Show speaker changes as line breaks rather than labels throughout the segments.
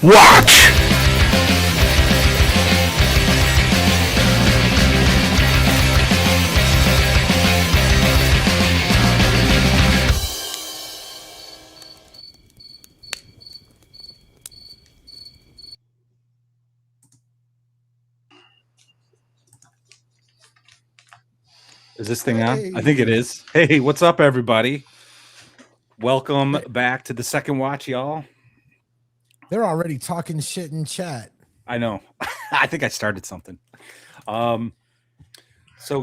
Watch! Is this thing on? I think it is. Hey, what's up, everybody? Welcome back to the second watch, y'all.
They're already talking shit in chat.
I know. I think I started something. So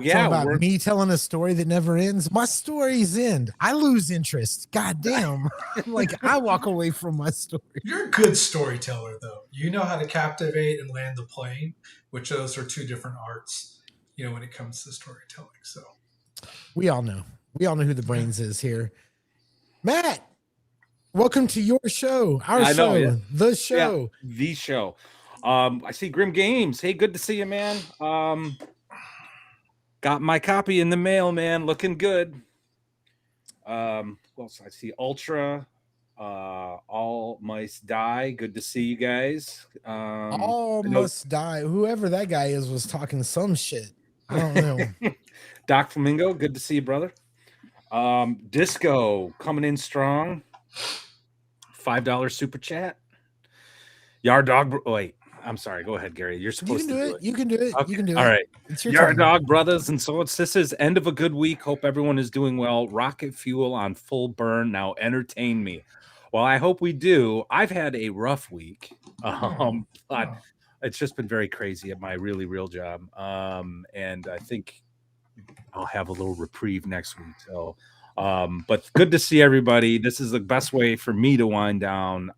yeah,
it's all about me telling a story that never ends. My stories end. I lose interest. God damn. Like I walk away from my story.
You're a good storyteller, though. You know how to captivate and land the plane, which those are two different arts, when it comes to storytelling. So
we all know who the brains is here. Matt, welcome to your show, the show.
Yeah, the show. I see Grim Games. Hey, good to see you, man. Got my copy in the mail, man. Looking good. What else? I see Ultra. All Mice Die. Good to see you guys.
All Must Die. Whoever that guy is was talking some shit. I don't know.
Doc Flamingo, good to see you, brother. Disco coming in strong. $5 super chat. Yard Dog. Wait, I'm sorry. Go ahead, Gary. You're supposed to do it.
You can do it.
Okay.
You can do it.
All right. Yard Dog brothers and swords sisters. End of a good week. Hope everyone is doing well. Rocket fuel on full burn. Now entertain me. Well, I hope we do. I've had a rough week. But it's just been very crazy at my really real job. And I think I'll have a little reprieve next week. So, but good to see everybody. This is the best way for me to wind down.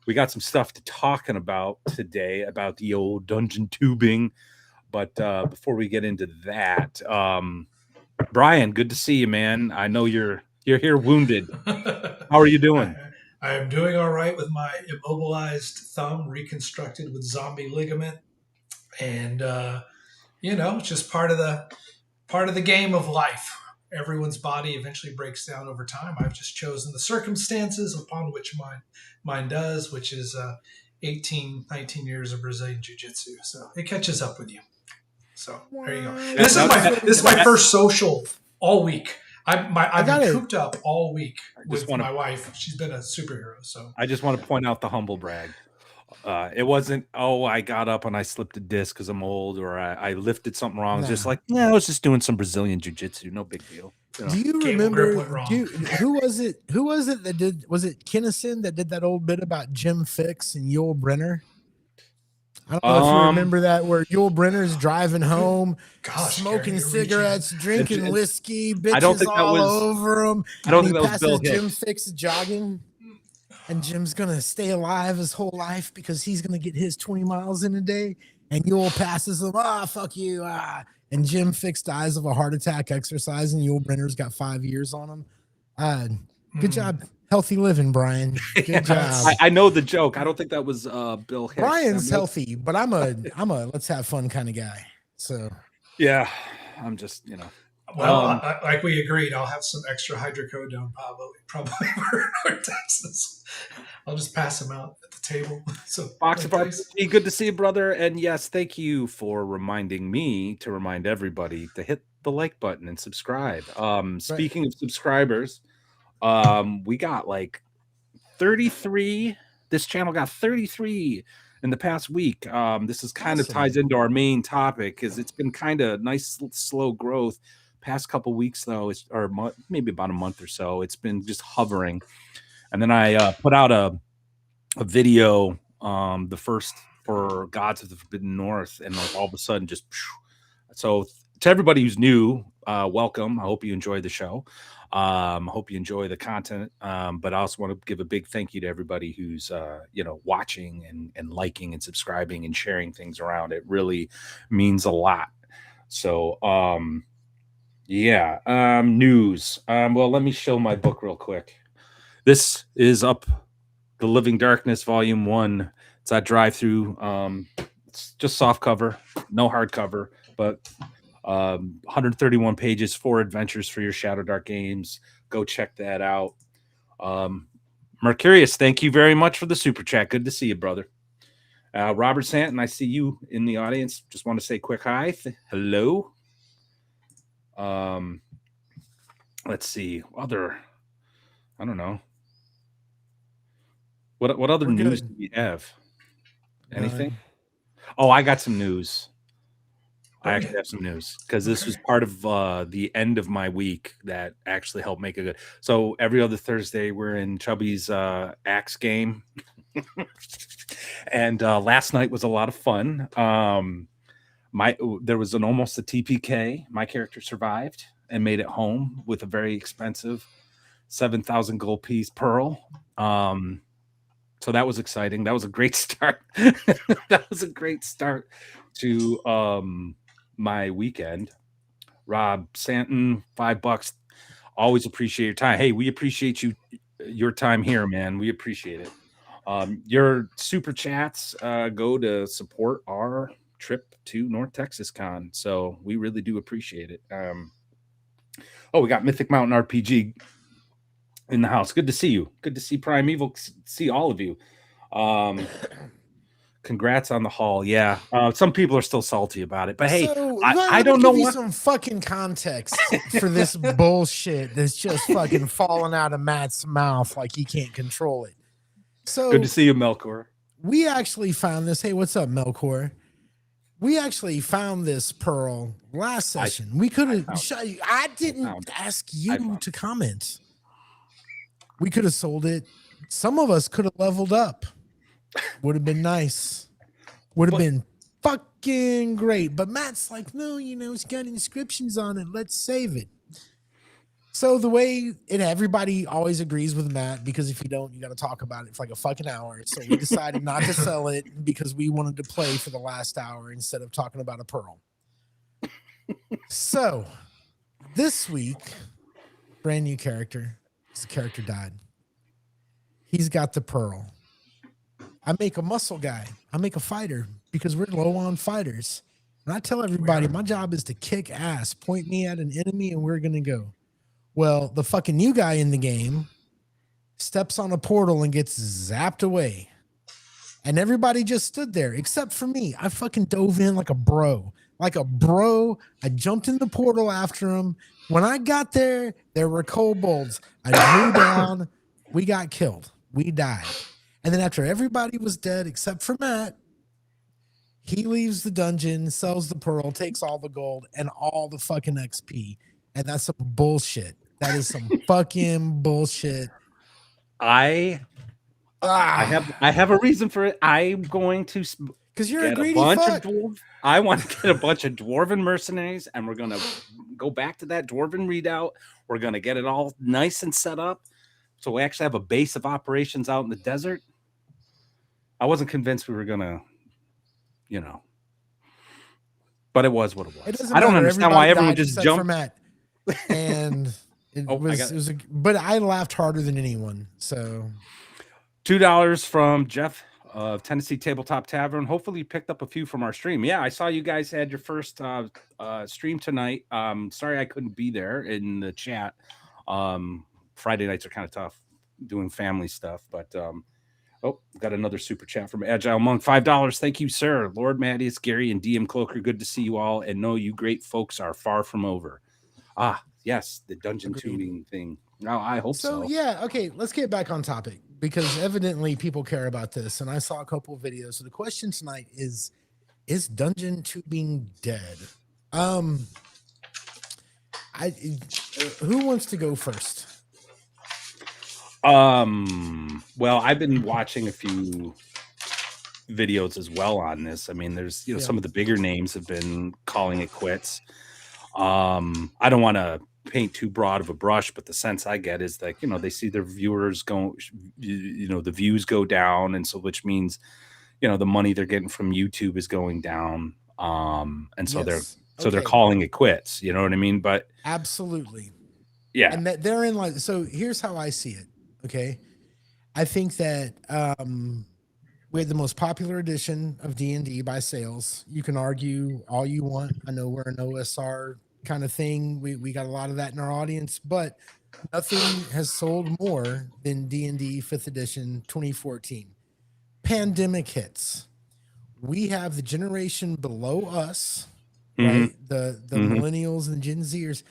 We got some stuff to talking about today about the old Dungeontubing. But before we get into that, Brian, good to see you, man. I know you're here wounded. How are you doing?
I am doing all right with my immobilized thumb reconstructed with zombie ligament. And, it's just part of the game of life. Everyone's body eventually breaks down over time. I've just chosen the circumstances upon which mine does, which is 18, 19 years of Brazilian Jiu-Jitsu. So it catches up with you. So there you go. This is my first social all week. I've been cooped up all week with my wife. She's been a superhero. So
I just want to point out the humble brag. It wasn't, I got up and I slipped a disc because I'm old, or I lifted something wrong. Nah. Just like, I was just doing some Brazilian jiu-jitsu. No big deal.
Do you remember who was it that did, was it Kinnison that did that old bit about Jim Fix and Yul Brynner? I don't know if you remember that, where Yul Brynner's driving home, smoking cigarettes, drinking whiskey, bitches all over him.
I don't think that was Bill Hicks.
Jim Fix jogging, and Jim's going to stay alive his whole life because he's going to get his 20 miles in a day, and Yul passes him, fuck you, and Jim Fix dies of a heart attack exercising. Yul Brynner's got 5 years on him. Good job. Healthy living, Brian. Good job.
I know the joke. I don't think that was Bill Hicks.
Brian's healthy, but I'm a let's have fun kind of guy. So
yeah, I'm just
Well, like we agreed, I'll have some extra hydrocodone probably for Texas. I'll just pass them out at the table. So
Box of RPG, good to see you, brother. And yes, thank you for reminding me to remind everybody to hit the like button and subscribe. Speaking of subscribers. We got like 33. This channel got 33 in the past week. This is kind of ties into our main topic, because it's been kind of nice, slow growth. Past couple weeks though, maybe about a month or so, it's been just hovering. And then I put out a video, the first for Gods of the Forbidden North, and like all of a sudden just so to everybody who's new, welcome. I hope you enjoy the show. Hope you enjoy the content. But I also want to give a big thank you to everybody who's watching and liking and subscribing and sharing things around. It really means a lot. So news. Well, let me show my book real quick. This is Up the Living Darkness, Volume 1. It's that drive-through. It's just soft cover, no hardcover, but 131 pages, 4 adventures for your Shadow Dark games. Go check that out. Mercurius, thank you very much for the super chat. Good to see you, brother. Robert Santon, I see you in the audience. Just want to say quick hi. Hello. Let's see. I don't know. What other
We're
news
good.
do we have?
None.
Anything? Oh, I got some news. I
Bring
actually
it.
have some news because this was part of the end of my week that actually helped make a good. So every other Thursday, we're in Chubby's axe game. And last night was a lot of fun. There was almost a TPK. My character survived and made it home with a very expensive 7,000 gold piece pearl. So that was exciting. That was a great start. That was a great start to my weekend. Rob Santon, $5. Always appreciate your time. Hey, we appreciate your time here, man. We appreciate it. Your super chats go to support our trip to North Texas Con. So we really do appreciate it. We got Mythic Mountain RPG in the house. Good to see you. Good to see Primeval. See all of you. Congrats on the haul. Yeah. Some people are still salty about it, but hey,
So
I
let me
don't know
give you
what.
some fucking context for this bullshit that's just fucking falling out of Matt's mouth like he can't control it. So
Good to see you, Melkor.
we actually found this. Hey, what's up, Melkor? We actually found this pearl last session. We could have. I didn't ask you to comment. We could have sold it. Some of us could have leveled up. Would have been nice. Would have been fucking great. But Matt's like, no, it's got inscriptions on it. Let's save it. So the way everybody always agrees with Matt, because if you don't, you got to talk about it for like a fucking hour. So we decided not to sell it because we wanted to play for the last hour instead of talking about a pearl. So this week, brand new character. His character died. He's got the pearl. I make a muscle guy. I make a fighter because we're low on fighters. And I tell everybody my job is to kick ass. Point me at an enemy and we're going to go. Well, the fucking new guy in the game steps on a portal and gets zapped away. And everybody just stood there except for me. I fucking dove in like a bro. Like a bro. I jumped in the portal after him. When I got there, there were kobolds. I drew down. We got killed. We died. And then after everybody was dead except for Matt, he leaves the dungeon, sells the pearl, takes all the gold and all the fucking XP. And that's some bullshit. That is some fucking bullshit.
I have a reason for it. I'm going to
because you're
get
a greedy
bunch
fuck.
Of I want to get a bunch of dwarven mercenaries, and we're gonna go back to that dwarven readout. We're gonna get it all nice and set up, so we actually have a base of operations out in the desert. I wasn't convinced we were gonna, but it was what it was.
It doesn't
I don't
matter.
understand
Everybody
why everyone
died
just
except
jumped.
for Matt. And but I laughed harder than anyone. So
$2 from Jeff of Tennessee Tabletop Tavern. Hopefully you picked up a few from our stream. Yeah, I saw you guys had your first stream tonight. Sorry I couldn't be there in the chat. Friday nights are kind of tough doing family stuff, but got another super chat from Agile Monk. $5. Thank you, sir. Lord Mattias, Gary, and DM Cloaker. Good to see you all. And know you great folks are far from over. Yes, the Dungeontubing thing. No, I hope so.
Yeah, okay, let's get back on topic because evidently people care about this. And I saw a couple of videos. So the question tonight is Dungeontubing dead? Who wants to go first?
Well, I've been watching a few videos as well on this. I mean, there's some of the bigger names have been calling it quits. I don't want to paint too broad of a brush, but the sense I get is like, they see their viewers go, the views go down. And so, which means, the money they're getting from YouTube is going down. And so they're calling it quits. You know what I mean? But
absolutely.
Yeah.
And that they're in like, so here's how I see it. Okay. I think that, we had the most popular edition of D&D by sales. You can argue all you want. I know we're an OSR kind of thing. We got a lot of that in our audience, but Nothing has sold more than D&D 5th edition 2014. Pandemic hits. We have the generation below us,
Mm-hmm.
right? The
Mm-hmm.
millennials and Gen Zers.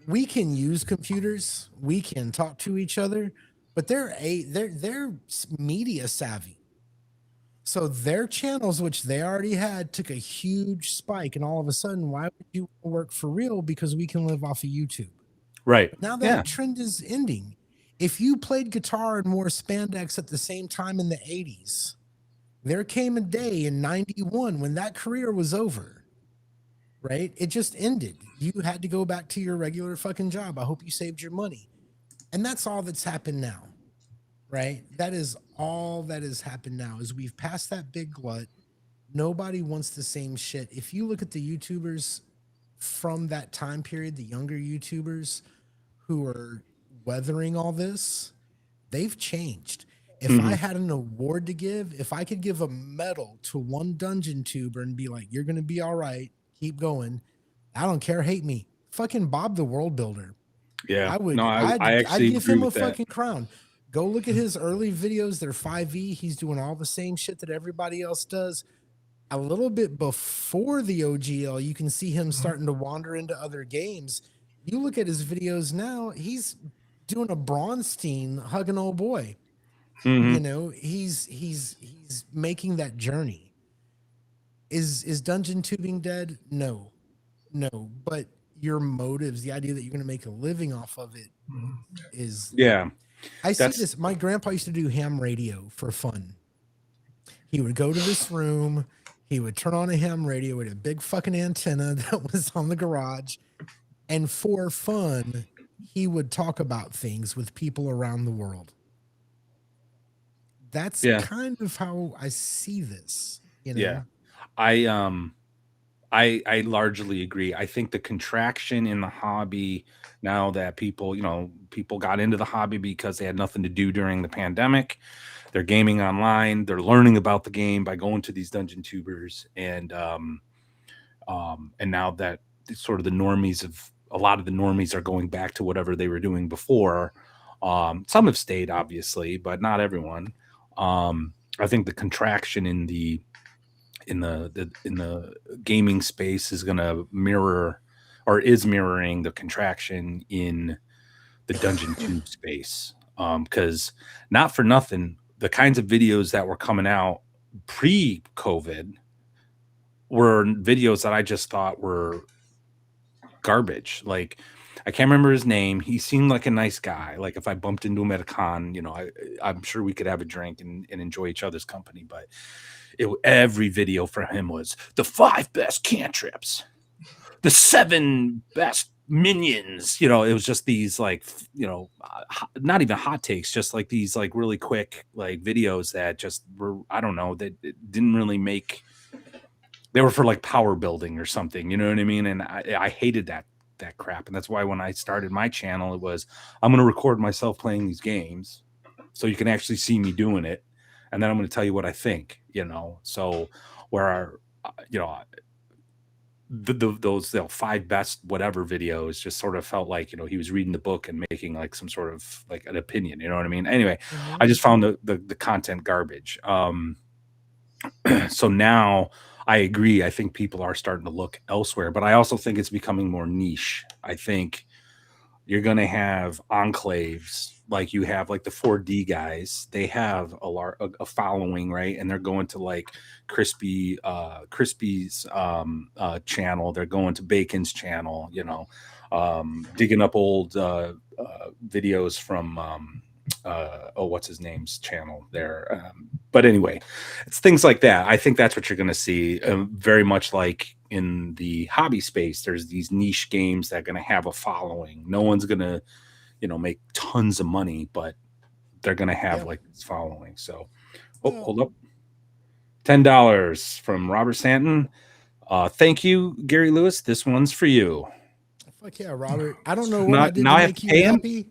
We can use computers, we can talk to each other, but they're media savvy. So their channels, which they already had, took a huge spike, and all of a sudden, why would you work for real? Because we can live off of YouTube.
Right.
But now
Yeah.
that trend is ending. If you played guitar and wore spandex at the same time in the 80s, there came a day in 91 when that career was over, right? It just ended. You had to go back to your regular fucking job. I hope you saved your money. And that's all that's happened now, right? That is all that has happened now is we've passed that big glut. Nobody wants the same shit. If you look at the YouTubers from that time period, the younger YouTubers who are weathering all this, they've changed. If I
Mm-hmm.
had an award to give, if I could give a medal to one dungeon tuber and be like, you're going to be all right, keep going. I don't care, hate me. Fucking Bob the World Builder.
Yeah.
I
No,
would,
I
I'd
actually
give
agree
him a
with that.
fucking crown. Go look at his early videos. They're 5e. He's doing all the same shit that everybody else does. A little bit before the OGL, you can see him starting to wander into other games. You look at his videos now, he's doing a Braunstein hugging old boy.
Mm-hmm.
You know, he's making that journey. Is dungeon tubing dead? No. No. But your motives, the idea that you're gonna make a living off of it is
Yeah.
I see
That's
this. My grandpa used to do ham radio for fun. He would go to this room, he would turn on a ham radio with a big fucking antenna that was on the garage, and for fun, he would talk about things with people around the world. That's
yeah.
kind of how I see this, you
Yeah.
know?
I I largely agree. I think the contraction in the hobby now that people, people got into the hobby because they had nothing to do during the pandemic. They're gaming online. They're learning about the game by going to these dungeon tubers, and now that sort of the normies of a lot of the normies are going back to whatever they were doing before. Some have stayed, obviously, but not everyone. I think the contraction in the gaming space is going to mirror or is mirroring the contraction in the dungeon tube space. Because not for nothing, the kinds of videos that were coming out pre-COVID were videos that I just thought were garbage. Like, I can't remember his name. He seemed like a nice guy. Like, if I bumped into him at a con, I'm sure we could have a drink and enjoy each other's company. But every video from him was the 5 best cantrips, the 7 best minions. It was just these like, not even hot takes, just like these like really quick like videos that just were, I don't know, that didn't really make. They were for like power building or something, you know what I mean? And I hated that crap. And that's why when I started my channel, it was, I'm going to record myself playing these games so you can actually see me doing it. And then I'm going to tell you what I think, So where, those 5 best whatever videos just sort of felt like, he was reading the book and making like some sort of like an opinion, you know what I mean? Anyway, I just found the content garbage. So now I agree. I think people are starting to look elsewhere, but I also think it's becoming more niche. I think you're going to have enclaves like you have like the 4D guys. They have a following, right? And they're going to like Crispy's channel. They're going to Bacon's channel, digging up old videos from what's his name's channel there. But anyway, it's things like that. I think that's what you're going to see, very much like in the hobby space. There's these niche games that are going to have a following. No one's going to, make tons of money, but they're going to have like this following. So, hold up. $10 from Robert Stanton. Thank you, Gary Lewis. This one's for you.
Fuck yeah, Robert. I don't know what I did
now
to
I have
make
to
you
pay him?
happy.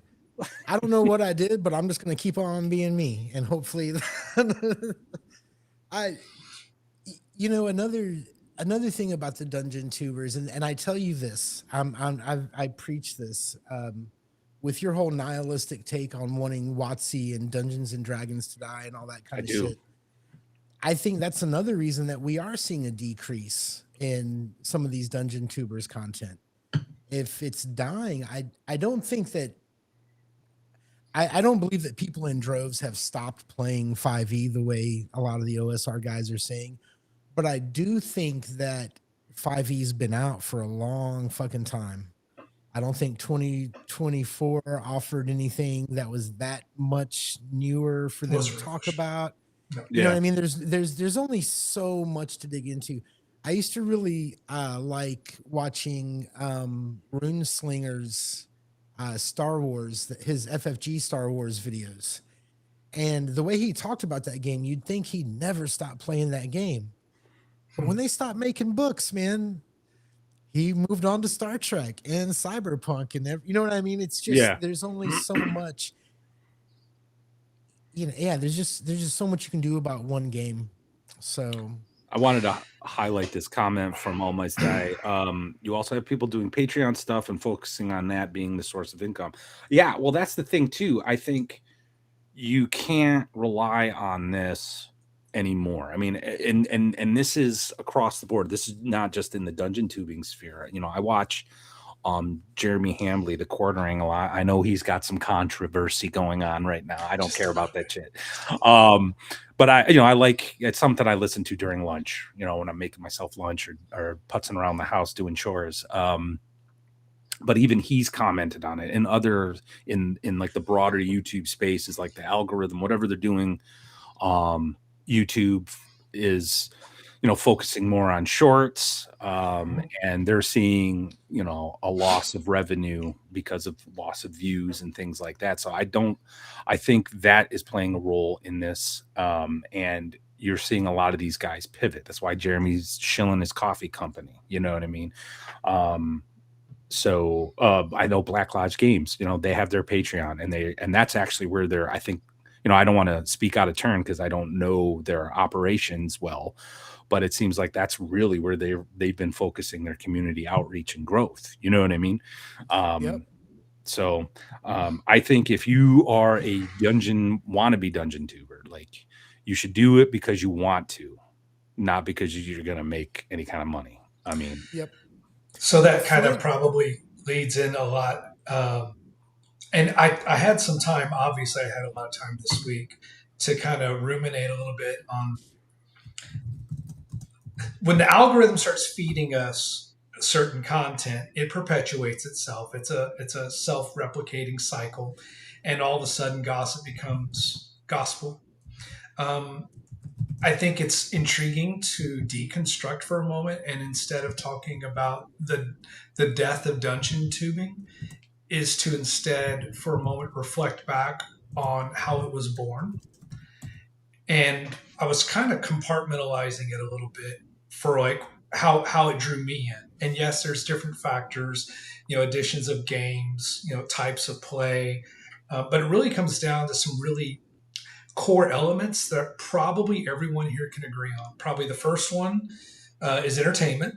I don't know what I did, but I'm just going to keep on being me. And hopefully another thing about the dungeon tubers, and I tell you this, I preach this. with your whole nihilistic take on wanting WotC and Dungeons and Dragons to die and all that
I
kind of
do.
shit, I think that's another reason that we are seeing a decrease in some of these Dungeon Tubers content. If it's dying, I don't think that I don't believe that people in droves have stopped playing 5e the way a lot of the OSR guys are saying, but I do think that 5e's been out for a long fucking time. I don't think 2024 offered anything that was that much newer for them to talk about.
No.
You know what I mean? There's only so much to dig into. I used to really like watching Runeslinger's Star Wars, his FFG Star Wars videos. And the way he talked about that game, you'd think he'd never stop playing that game. But when they stopped making books, man, he moved on to Star Trek and Cyberpunk and you know what I mean? It's just there's only so much. You know, yeah, there's just so much you can do about one game. So
I wanted to highlight this comment from Almighty's Guy. You also have people doing Patreon stuff and focusing on that being the source of income. Yeah, well, that's the thing too. I think you can't rely on this anymore. I mean, and this is across the board. This is not just in the Dungeontubing sphere. You know, I watch Jeremy Hambley, the quartering, a lot. I know he's got some controversy going on right now. I don't care about that shit. But I like, it's something I listen to during lunch, you know, when I'm making myself lunch or putzing around the house doing chores. But even he's commented on it, and other in like the broader YouTube space is like the algorithm, whatever they're doing. YouTube is, you know, focusing more on shorts, and they're seeing, you know, a loss of revenue because of loss of views and things like that. So I think that is playing a role in this. And you're seeing a lot of these guys pivot. That's why Jeremy's shilling his coffee company. You know what I mean? So I know Black Lodge Games, you know, they have their Patreon, and that's actually where they're, I think, you know, I don't want to speak out of turn because I don't know their operations well, but it seems like that's really where they've been focusing their community outreach and growth. You know what I mean? So I think if you are a wannabe dungeon tuber, like, you should do it because you want to, not because you're going to make any kind of money. I mean,
so that kind of probably leads in a lot. And I had some time, obviously I had a lot of time this week to kind of ruminate a little bit on when the algorithm starts feeding us certain content, it perpetuates itself. It's a self-replicating cycle, and all of a sudden gossip becomes gospel. I think it's intriguing to deconstruct for a moment, and instead of talking about the death of dungeon tubing, is to instead for a moment reflect back on how it was born. And I was kind of compartmentalizing it a little bit for like how it drew me in. And yes, there's different factors, you know, additions of games, you know, types of play, but it really comes down to some really core elements that probably everyone here can agree on. Probably the first one is entertainment.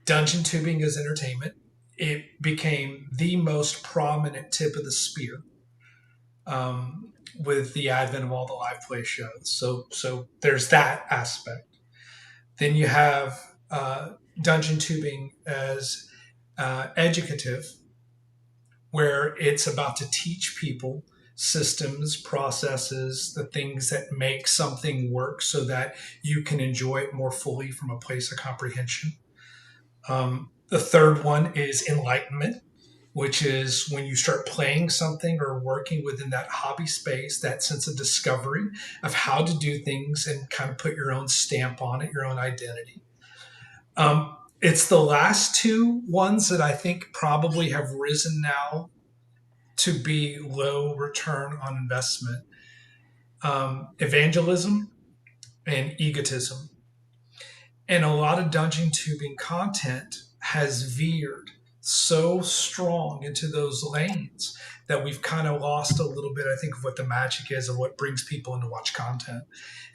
Dungeon tubing is entertainment. It became the most prominent tip of the spear with the advent of all the live play shows. So there's that aspect. Then you have dungeon tubing as educative, where it's about to teach people systems, processes, the things that make something work so that you can enjoy it more fully from a place of comprehension. The third one is enlightenment, which is when you start playing something or working within that hobby space, that sense of discovery of how to do things and kind of put your own stamp on it, your own identity. It's the last two ones that I think probably have risen now to be low return on investment. Evangelism and egotism. And a lot of dungeon tubing content has veered so strong into those lanes that we've kind of lost a little bit, I think, of what the magic is of what brings people in to watch content.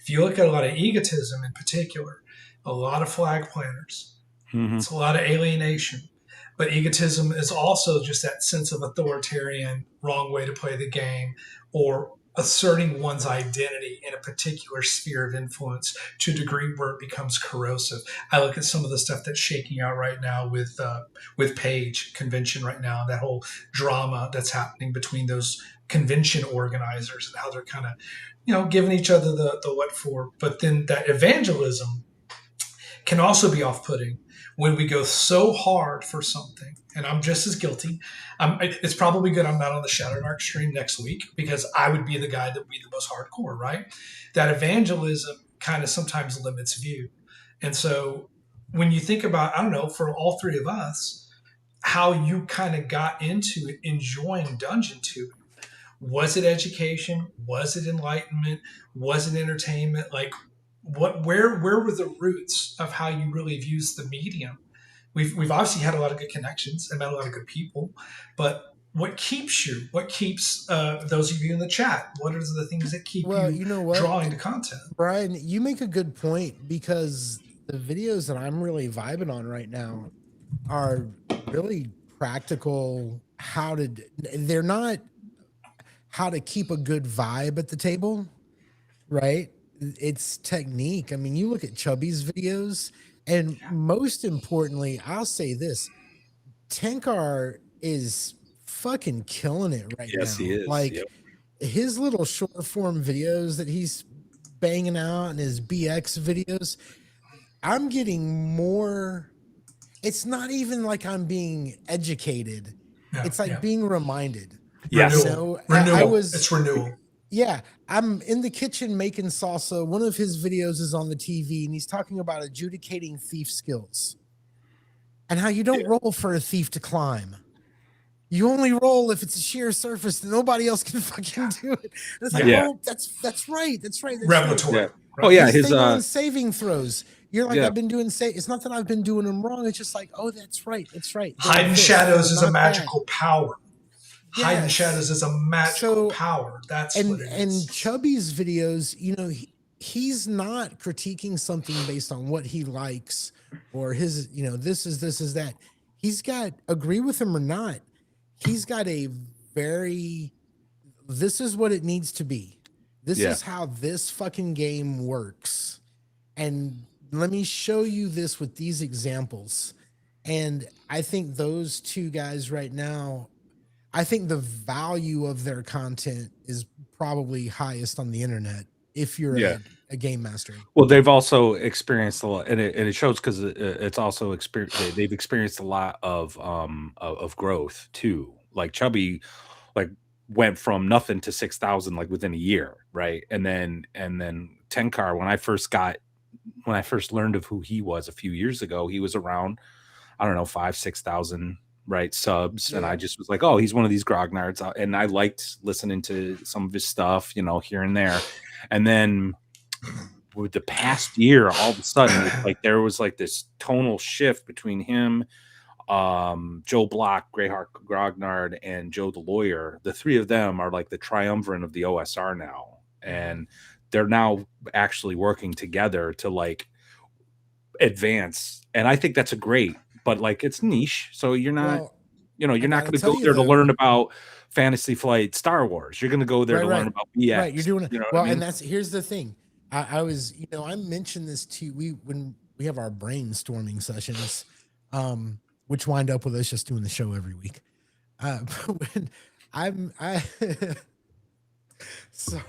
If you look at a lot of egotism in particular, a lot of flag planners, it's a lot of alienation, But egotism is also just that sense of authoritarian, wrong way to play the game, or asserting one's identity in a particular sphere of influence to a degree where it becomes corrosive. I look at some of the stuff that's shaking out right now with Page convention right now, that whole drama that's happening between those convention organizers and how they're kind of, giving each other the what for. But then that evangelism can also be off-putting when we go so hard for something. And I'm just as guilty. It's probably good I'm not on the Shadow Dark stream next week, because I would be the guy that would be the most hardcore, right? That evangelism kind of sometimes limits view. And so when you think about, I don't know, for all three of us, how you kind of got into enjoying Dungeontube. Was it education? Was it enlightenment? Was it entertainment? Like, where were the roots of how you really views the medium? We've obviously had a lot of good connections and met a lot of good people, but what keeps you? What keeps those of you in the chat? What are the things that keep drawing to content?
Brian, you make a good point, because the videos that I'm really vibing on right now are really practical. They're not how to keep a good vibe at the table, right? It's technique. I mean, you look at Chubby's videos, and most importantly, I'll say this: Tenkar is fucking killing it right now.
Yes, he is.
Like,
Yep.
his little short form videos that he's banging out, and his BX videos, I'm getting more. It's not even like I'm being educated. It's like being reminded.
Yes.
Renewal. It's renewal.
Yeah, I'm in the kitchen making salsa. One of his videos is on the TV, and he's talking about adjudicating thief skills and how you don't roll for a thief to climb. You only roll if it's a sheer surface that nobody else can fucking do it. And it's like, oh, that's right. That's right.
Revelatory.
Right.
Oh yeah,
his saving throws. You're like, I've been doing it's not that I've been doing them wrong. It's just like, oh, that's right. That's right.
Hiding shadows is a magical power. Hiding shadows is a magical power. That's what it is.
And Chubby's videos, he's not critiquing something based on what he likes or his, this is that. He's got, agree with him or not, he's got a this is what it needs to be. This is how this fucking game works. And let me show you this with these examples. And I think those two guys right now, I think the value of their content is probably highest on the internet if you're a game master.
Well, they've also experienced a lot, and it shows, because it's also they've experienced a lot of growth too. Like Chubby, like went from nothing to 6,000 like within a year, right? And then Tenkar, when I first learned of who he was a few years ago, he was around, I don't know, 5,000-6,000 right subs, and I just was like, oh, he's one of these grognards, and I liked listening to some of his stuff, here and there. And then with the past year, all of a sudden, it's like there was like this tonal shift between him, Joe Block, Greyheart Grognard, and Joe the Lawyer. The three of them are like the triumvirate of the OSR now, and they're now actually working together to like advance, and I think that's a great. But like, it's niche, so you're not, you're not going to go there to learn about Fantasy Flight Star Wars. You're going to go there to learn about BX.
Right, you're doing it. And here's the thing. I was, I mentioned this to when we have our brainstorming sessions, which wind up with us just doing the show every week. When sorry,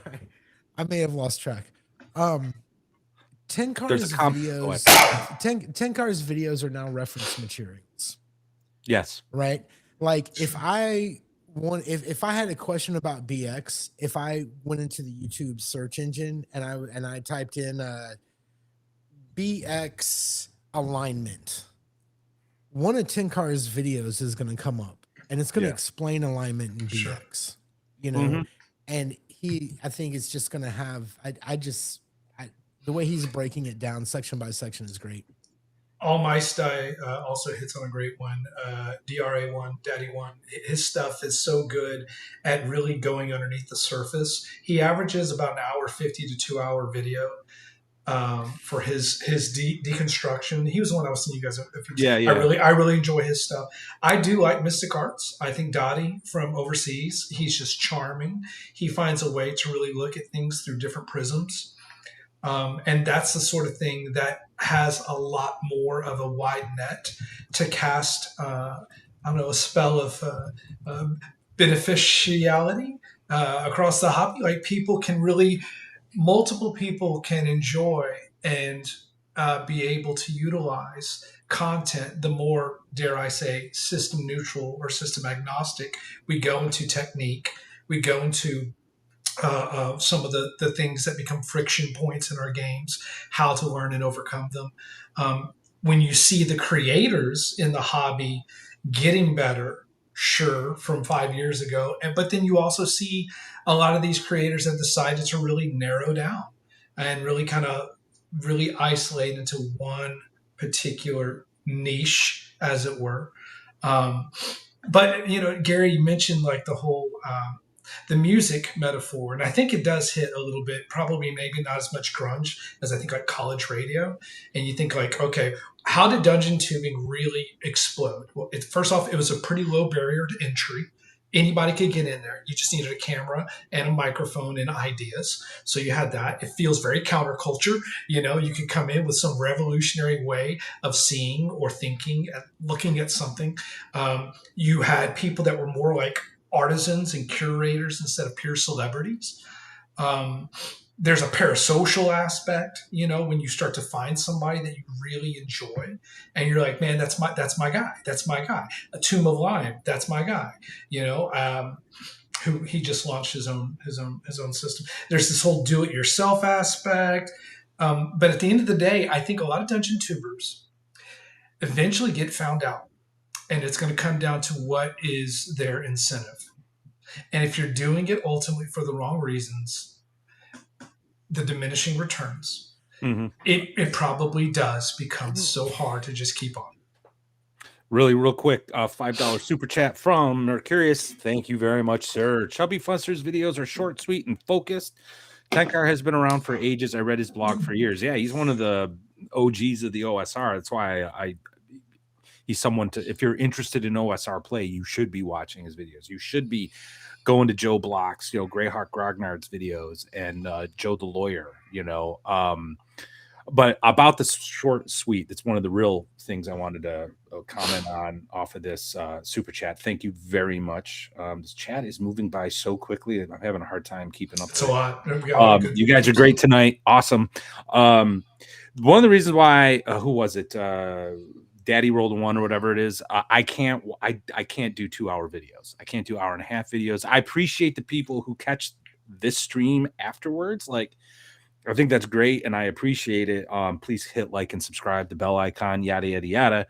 I may have lost track. Tenkar's videos are now reference materials.
Yes.
Right. Like if I had a question about BX, if I went into the YouTube search engine and I typed in BX alignment, one of Tenkar's videos is going to come up, and it's going to explain alignment in BX. And I think it's just going to have. The way he's breaking it down section by section is great.
All My Style also hits on a great one. DRA1, Daddy One. His stuff is so good at really going underneath the surface. He averages about an hour 50 to 2 hour video. for his deconstruction. He was the one I was seeing you guys.
Yeah,
I really enjoy his stuff. I do like Mystic Arts. I think Dottie from overseas, he's just charming. He finds a way to really look at things through different prisms. And that's the sort of thing that has a lot more of a wide net to cast, I don't know, a spell of beneficiality across the hobby. Like multiple people can enjoy and be able to utilize content the more, dare I say, system neutral or system agnostic we go into technique, we go into some of the things that become friction points in our games, how to learn and overcome them. When you see the creators in the hobby getting better, sure, from 5 years ago, but then you also see a lot of these creators have decided to really narrow down and really kind of really isolate into one particular niche, as it were. But Gary, you mentioned like the whole the music metaphor, and I think it does hit a little bit. Probably maybe not as much grunge as I think like college radio. And you think like, okay, how did dungeon tubing really explode? Well, first off, it was a pretty low barrier to entry. Anybody could get in there. You just needed a camera and a microphone and ideas. So you had that. It feels very counterculture. You could come in with some revolutionary way of seeing or thinking, looking at something. You had people that were more like artisans and curators instead of pure celebrities. There's a parasocial aspect, when you start to find somebody that you really enjoy, and you're like, man, that's my guy. That's my guy. A Tomb of Lime, that's my guy. Who he just launched his own system. There's this whole do-it-yourself aspect, but at the end of the day, I think a lot of dungeon tubers eventually get found out, and it's going to come down to what is their incentive. And if you're doing it ultimately for the wrong reasons, the diminishing returns, it probably does become so hard to just keep on.
Really, real quick, $5 super chat from Mercurius. Thank you very much, sir. Chubby Fusser's videos are short, sweet, and focused. Tenkar has been around for ages. I read his blog for years. Yeah, he's one of the OGs of the OSR. That's why he's someone to, if you're interested in OSR play, you should be watching his videos. You should be going to Joe Block's, Greyhawk Grognard's videos, and Joe the Lawyer, but about the short sweet, that's one of the real things I wanted to comment on off of this super chat. Thank you very much. This chat is moving by so quickly. I'm having a hard time keeping up.
It's a lot.
You guys are great tonight. Awesome. One of the reasons why, who was it? Daddy Rolled a One or whatever it is. I can't do 2-hour videos. I can't do 1.5-hour videos. I appreciate the people who catch this stream afterwards. Like, I think that's great, and I appreciate it. Please hit like and subscribe, the bell icon, yada yada yada.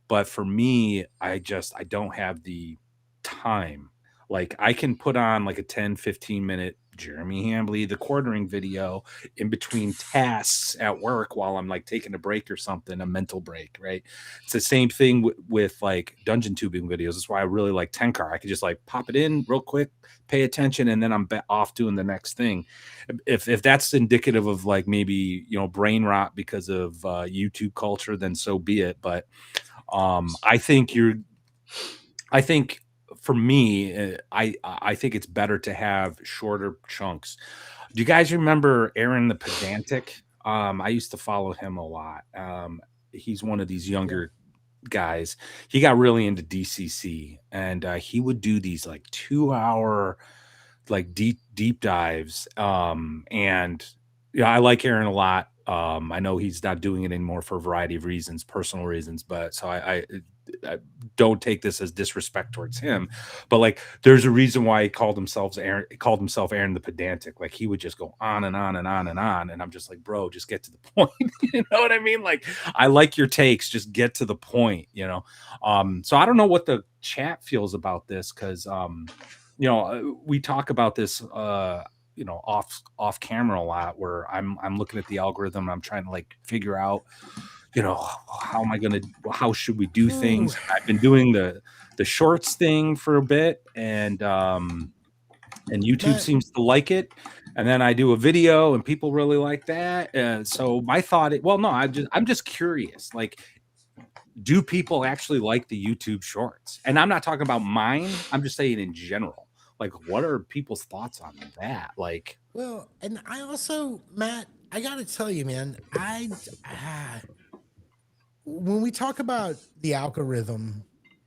But for me, I don't have the time. Like, I can put on like a 10-15 minute Jeremy Hambley, the quartering video in between tasks at work while I'm like taking a break or something, a mental break, right? It's the same thing with like dungeon tubing videos. That's why I really like Tenkar. I could just like pop it in real quick, pay attention, and then I'm off doing the next thing. If that's indicative of like maybe brain rot because of YouTube culture, then so be it. But I think for me, I think it's better to have shorter chunks. Do you guys remember Aaron the Pedantic? I used to follow him a lot. He's one of these younger guys. He got really into DCC, and he would do these like 2-hour like deep dives. And I like Aaron a lot. I know he's not doing it anymore for a variety of reasons, personal reasons, but so I don't take this as disrespect towards him, but like there's a reason why he called himself Aaron the Pedantic. Like, he would just go on and on and on and on, and I'm just like, bro, just get to the point. You know what I mean? Like, I like your takes, just get to the point. So I don't know what the chat feels about this, because we talk about this off camera a lot, where I'm looking at the algorithm and I'm trying to like figure out how should we do things. I've been doing the shorts thing for a bit, and and YouTube
Matt,
seems to like it. And then I do a video, and people really like that. So my thought, well, no, I'm just curious. Like, do people actually like the YouTube Shorts? And I'm not talking about mine. I'm just saying in general. Like, what are people's thoughts on that? Like,
well, and I also, Matt, I got to tell you, man, when we talk about the algorithm,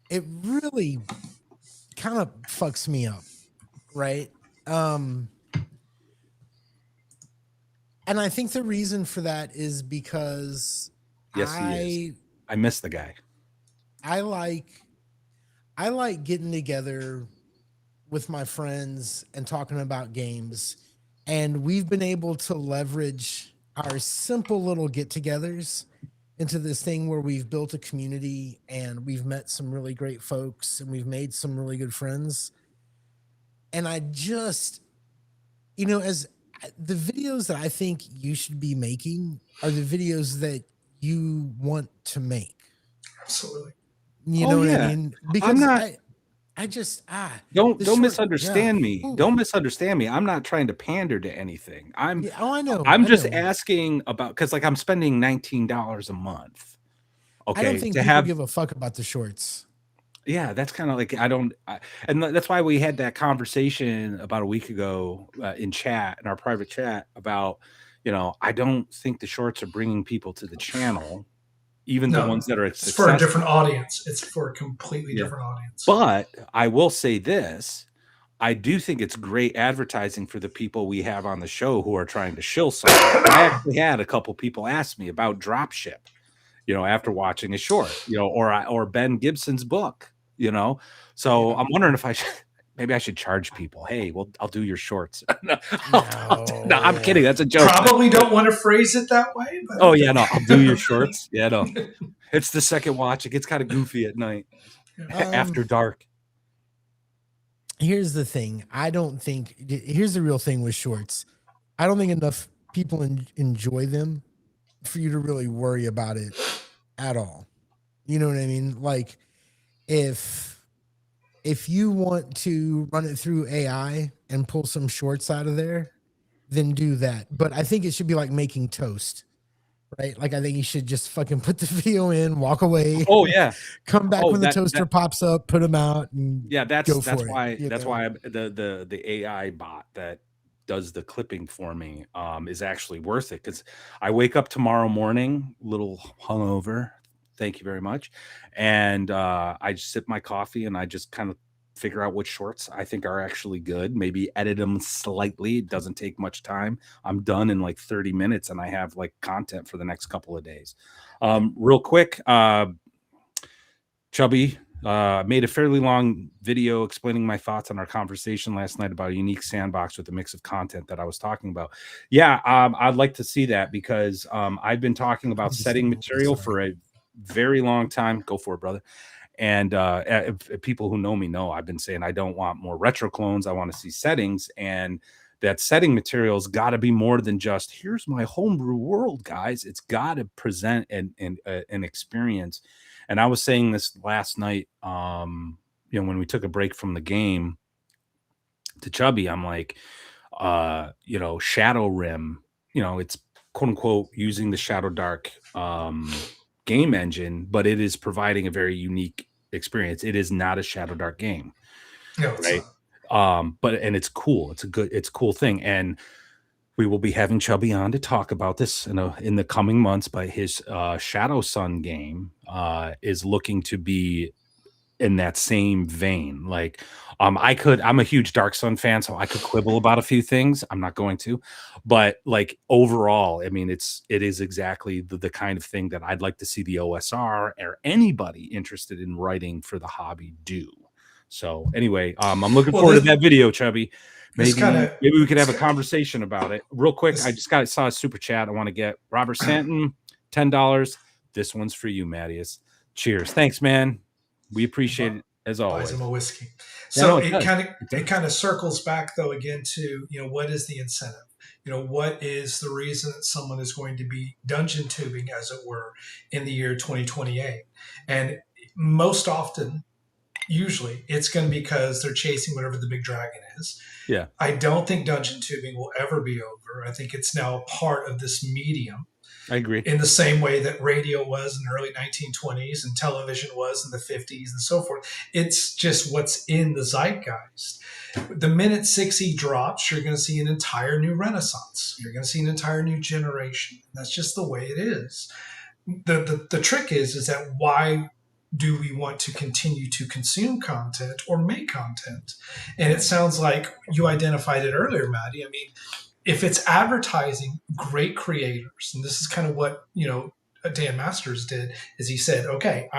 it really kind of fucks me up, right? And I think the reason for that is because
yes, he is. I miss the guy.
I like getting together with my friends and talking about games, and we've been able to leverage our simple little get-togethers into this thing where we've built a community and we've met some really great folks and we've made some really good friends. And I just, as the videos that I think you should be making are the videos that you want to make.
Absolutely.
You know what I mean? Because
I'm not.
I just
don't misunderstand me.
Ooh.
Don't misunderstand me. I'm not trying to pander to anything.
I know.
I'm just asking about, because like I'm spending $19 a month. Okay,
I don't think people give a fuck about the shorts.
Yeah, that's kind of like and that's why we had that conversation about a week ago in our private chat about, I don't think the shorts are bringing people to the channel, even the ones that are
it's for a different audience. It's for a completely different audience.
But I will say this. I do think it's great advertising for the people we have on the show who are trying to shill something. I actually had a couple people ask me about dropship, after watching a short, or Ben Gibson's book, So I'm wondering if maybe I should charge people. Hey, well, I'll do your shorts. No, I'm kidding. That's a joke.
Probably don't want to phrase it that way. But
oh yeah, no, I'll do your shorts. Yeah, no, it's the second watch. It gets kind of goofy at night after dark.
Here's the thing. Here's the real thing with shorts. I don't think enough people enjoy them for you to really worry about it at all. You know what I mean? Like if you want to run it through AI and pull some shorts out of there, then do that. But I think it should be like making toast, right? Like I think you should just fucking put the video in, walk away.
Oh yeah,
come back when the toaster pops up, put them out, and
that's why the AI bot that does the clipping for me is actually worth it, because I wake up tomorrow morning a little hungover. Thank you very much. And I just sip my coffee and I just kind of figure out which shorts I think are actually good, maybe edit them slightly. It doesn't take much time. I'm done in like 30 minutes and I have like content for the next couple of days. Real quick, Chubby made a fairly long video explaining my thoughts on our conversation last night about a unique sandbox with a mix of content that I was talking about. Yeah, I'd like to see that, because I've been talking about setting material for a very long time. Go for it, brother. And if people who know me know, I've been saying I don't want more retro clones. I want to see settings, and that setting material's got to be more than just here's my homebrew world, guys. It's got to present an experience. And I was saying this last night, when we took a break from the game, to Chubby, I'm like, Shadow Rim, it's quote unquote using the Shadow Dark game engine, but it is providing a very unique experience. It is not a Shadow Dark game, right? And it's cool. It's a cool thing. And we will be having Chubby on to talk about this in the coming months. But his Shadow Sun game is looking to be in that same vein. Like, I'm a huge Dark Sun fan, so I could quibble about a few things. I'm not going to, but like overall, I mean, it is exactly the kind of thing that I'd like to see the OSR or anybody interested in writing for the hobby do. So anyway, I'm looking forward to that video, Chubby. Maybe we could have a conversation about it real quick. I just saw a super chat. I want to get Robert Stanton, $10. This one's for you, Mattias. Cheers. Thanks, man. We appreciate it as always.
Buys him a whiskey. So it kind of circles back though again to, what is the incentive? What is the reason that someone is going to be dungeon tubing, as it were, in the year 2028? And most often usually it's going to be because they're chasing whatever the big dragon is.
Yeah.
I don't think dungeon tubing will ever be over. I think it's now a part of this medium.
I agree.
In the same way that radio was in the early 1920s and television was in the 50s and so forth. It's just what's in the zeitgeist. The minute 6E drops, you're going to see an entire new renaissance. You're going to see an entire new generation. That's just the way it is. The trick is that why do we want to continue to consume content or make content? And it sounds like you identified it earlier, Maddie. I mean, if it's advertising great creators, and this is kind of what, Dan Masters did, is he said, okay,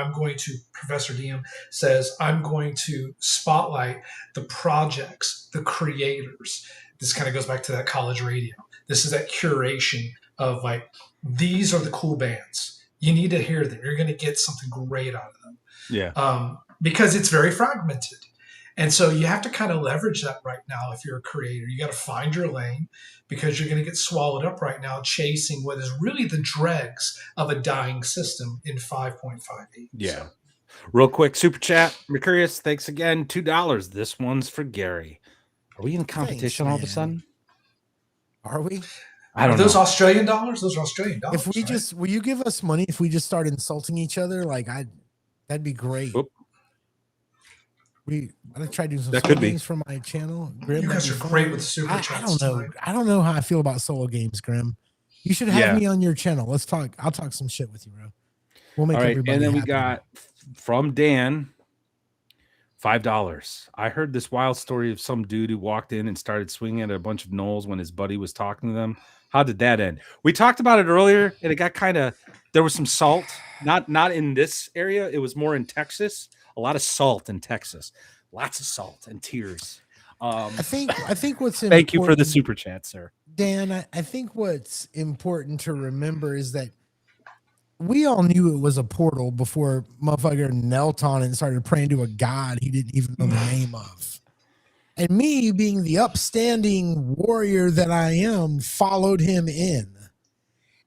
Professor Diem says, I'm going to spotlight the projects, the creators. This kind of goes back to that college radio. This is that curation of like, these are the cool bands. You need to hear them. You're going to get something great out of them.
Yeah.
Because it's very fragmented. And so you have to kind of leverage that right now if you're a creator. You got to find your lane because you're going to get swallowed up right now chasing what is really the dregs of a dying system in 5.58.
Yeah.
So.
Real quick, super chat. Mercurius, thanks again. $2. This one's for Gary. Are we in competition all of a sudden?
Are we?
I don't know.
Those Australian dollars? Those are Australian dollars.
If we just, will you give us money if we just start insulting each other? Like, that'd be great.
Oop.
I try doing some
that
solo
could be
games for my channel. Grim,
you guys are great with super chats.
I don't know. Tonight. I don't know how I feel about solo games, Grim. You should have me on your channel. Let's talk. I'll talk some shit with you, bro. We'll make everybody
and then
happy.
We got from Dan $5. I heard this wild story of some dude who walked in and started swinging at a bunch of gnolls when his buddy was talking to them. How did that end? We talked about it earlier, and it got there was some salt. Not in this area. It was more in Texas. A lot of salt in Texas. Lots of salt and tears.
I think what's important,
thank you for the super chat, sir.
Dan, I think what's important to remember is that we all knew it was a portal before motherfucker knelt on it and started praying to a god he didn't even know the name of. And me, being the upstanding warrior that I am, followed him in.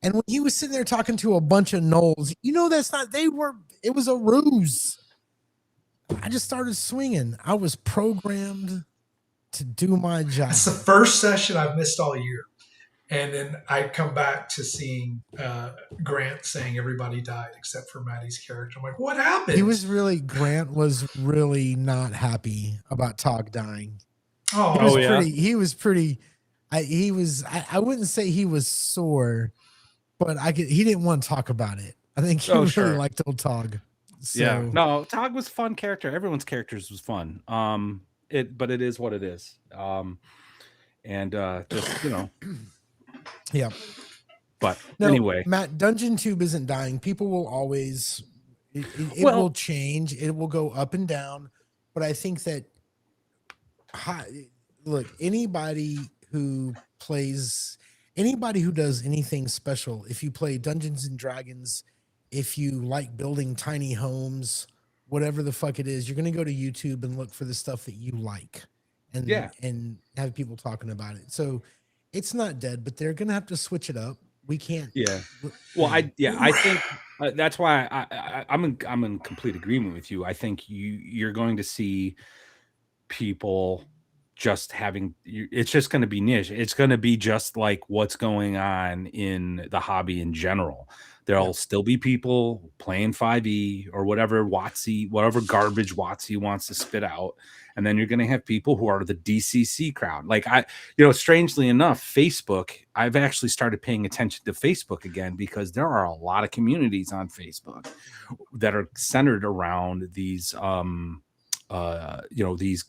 And when he was sitting there talking to a bunch of gnolls, it was a ruse. I just started swinging. I was programmed to do my job.
It's the first session I've missed all year. And then I come back to seeing Grant saying everybody died except for Maddie's character. I'm like, what happened?
Grant was really not happy about Tog dying.
Oh,
he was pretty. I wouldn't say he was sore, but he didn't want to talk about it. I think he really liked old Tog. So.
Yeah, no, Tog was a fun character. Everyone's characters was fun. But it is what it is. Just
yeah.
But anyway,
Matt, Dungeontube isn't dying. People will always. It will change. It will go up and down. But I think that. Look, anybody who does anything special, if you play Dungeons and Dragons, if you like building tiny homes, whatever the fuck it is, you're going to go to YouTube and look for the stuff that you like and have people talking about it. So it's not dead, but they're going to have to switch it up. We can't.
Yeah. Well, I think that's why I'm in complete agreement with you. I think you're going to see people just having, it's just going to be niche. It's going to be just like what's going on in the hobby in general. There'll still be people playing 5e or whatever whatever garbage WotC wants to spit out. And then you're going to have people who are the DCC crowd. Like strangely enough, Facebook, I've actually started paying attention to Facebook again because there are a lot of communities on Facebook that are centered around these,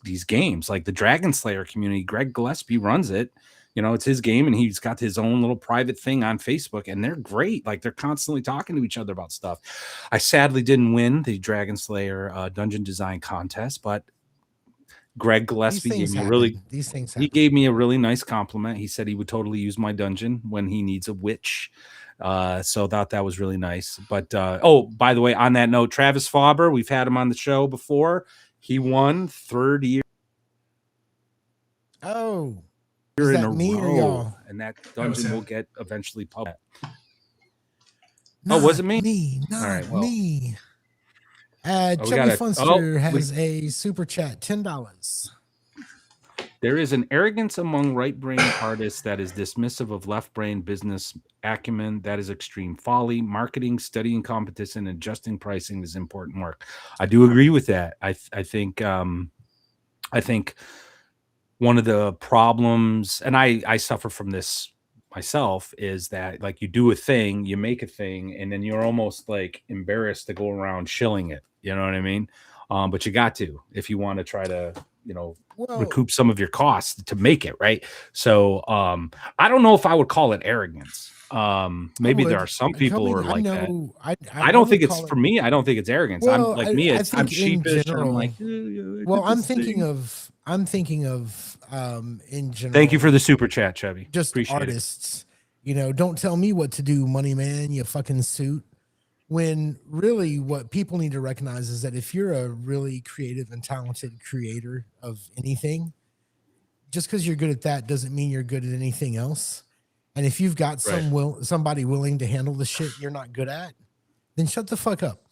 these games, like the Dragon Slayer community. Greg Gillespie runs it. It's his game, and he's got his own little private thing on Facebook, and they're great. Like, they're constantly talking to each other about stuff. I sadly didn't win the Dragon Slayer dungeon design contest, but Greg Gillespie gave me a really nice compliment. He said he would totally use my dungeon when he needs a witch. So that was really nice. But by the way, on that note, Travis Faber, we've had him on the show before. He won third year.
Oh.
In a row, and that dungeon will get eventually published. Was it me?
Not me. Chubby Funster has a super chat, $10.
There is an arrogance among right-brain artists that is dismissive of left-brain business acumen. That is extreme folly. Marketing, studying competition, and adjusting pricing is important work. I do agree with that. I think one of the problems, and I suffer from this myself, is that like you do a thing, you make a thing, and then you're almost like embarrassed to go around shilling it. You know what I mean? But you got to, if you want to try to, recoup some of your costs to make it, right? So I don't know if I would call it arrogance. Maybe there are some people who are like that. I don't think it's for me. I don't think it's arrogance.
Well,
I'm like me. I'm sheepish.
General,
I'm like,
I'm thinking of in general.
Thank you for the super chat, Chubby.
Just
appreciate
artists, don't tell me what to do, money man, you fucking suit. When really what people need to recognize is that if you're a really creative and talented creator of anything, just because you're good at that doesn't mean you're good at anything else. And if you've got somebody willing to handle the shit you're not good at, then shut the fuck up.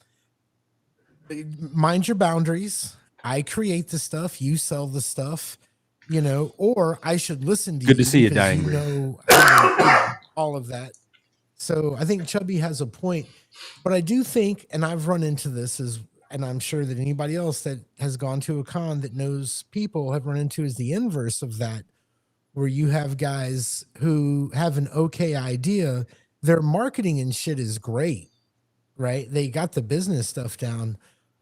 Mind your boundaries. I create the stuff, you sell the stuff, or I should listen to you.
Good to see you, Dying
all of that. So I think Chubby has a point, but I do think, and I've run into this and I'm sure that anybody else that has gone to a con that knows people have run into is the inverse of that, where you have guys who have an okay idea. Their marketing and shit is great, right? They got the business stuff down,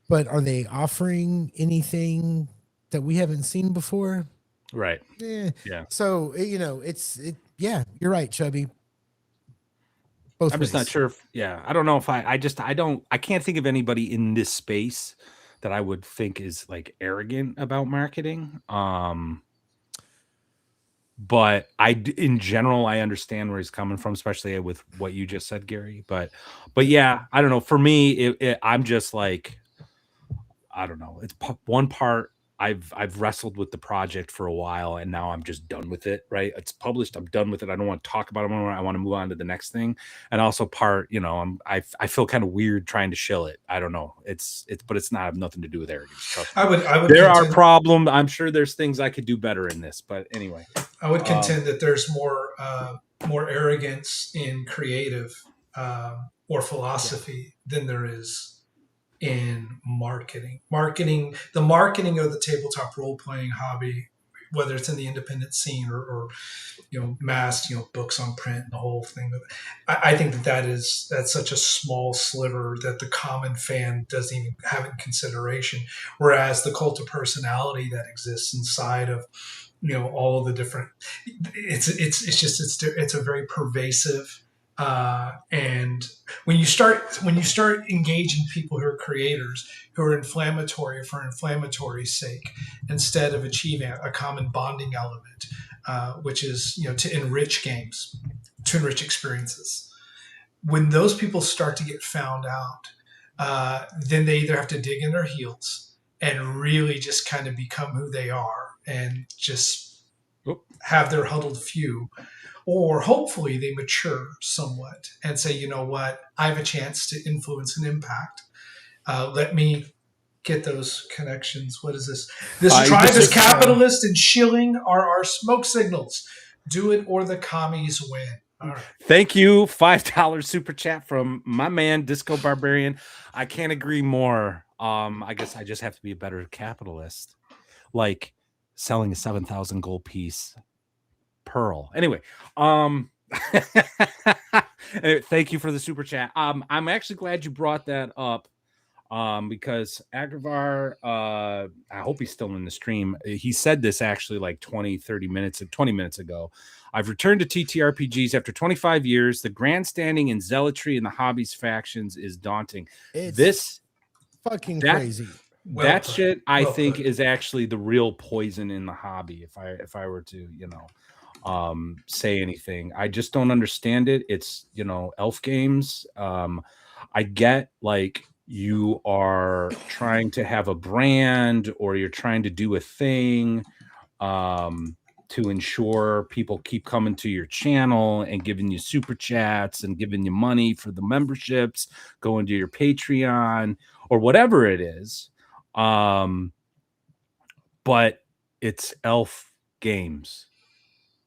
but are they offering anything that we haven't seen before?
Right.
Yeah. So, yeah, you're right, Chubby.
I'm just not sure if, I don't know if I can't think of anybody in this space that I would think is like arrogant about marketing. But in general, I understand where he's coming from, especially with what you just said, Gary. But yeah, I don't know. For me, I'm just like, I don't know. It's one part. I've wrestled with the project for a while, and now I'm just done with it. Right? It's published. I'm done with it. I don't want to talk about it anymore. I want to move on to the next thing. And also part, I feel kind of weird trying to shill it. I don't know. But it's not have nothing to do with arrogance.
I would.
There are problems. I'm sure there's things I could do better in this. But anyway,
I would contend that there's more arrogance in creative or philosophy than there is in marketing. The marketing of the tabletop role-playing hobby, whether it's in the independent scene or mass, books on print and the whole thing. I think that's such a small sliver that the common fan doesn't even have in consideration. Whereas the cult of personality that exists inside of, all of the different, it's a very pervasive. And when you start engaging people who are creators, who are inflammatory for inflammatory's sake, instead of achieving a common bonding element, which is to enrich games, to enrich experiences, when those people start to get found out, then they either have to dig in their heels and really just kind of become who they are and just have their huddled few. Or hopefully they mature somewhat and say, you know what, I have a chance to influence and impact. Let me get those connections. What is this? This tribe is capitalist and shilling are our smoke signals. Do it or the commies win. All right.
Thank you. $5 super chat from my man, Disco Barbarian. I can't agree more. I guess I just have to be a better capitalist. Like selling a 7,000 gold piece. Pearl. Anyway, thank you for the super chat. I'm actually glad you brought that up because Agravar, I hope he's still in the stream. He said this actually like 20 minutes ago. I've returned to TTRPGs after 25 years. The grandstanding and zealotry in the hobbies factions is daunting. It's
fucking crazy.
That shit I think is actually the real poison in the hobby. If I were to, say anything, I just don't understand it. It's elf games. I get like you are trying to have a brand or you're trying to do a thing to ensure people keep coming to your channel and giving you super chats and giving you money for the memberships, going to your Patreon, or whatever it is. But it's elf games.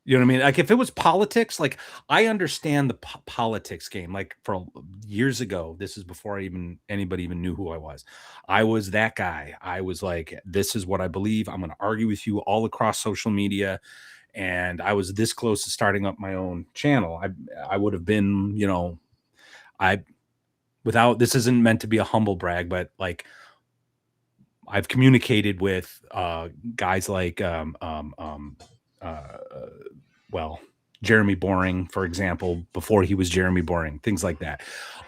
You know what I mean? Like if it was politics, like I understand the politics game. Like for years ago, this is before anybody even knew who I was. I was that guy. I was like, this is what I believe. I'm going to argue with you all across social media. And I was this close to starting up my own channel. I would have been, you know, this isn't meant to be a humble brag, but like I've communicated with guys like Jeremy Boring, for example, before he was Jeremy Boring, things like that.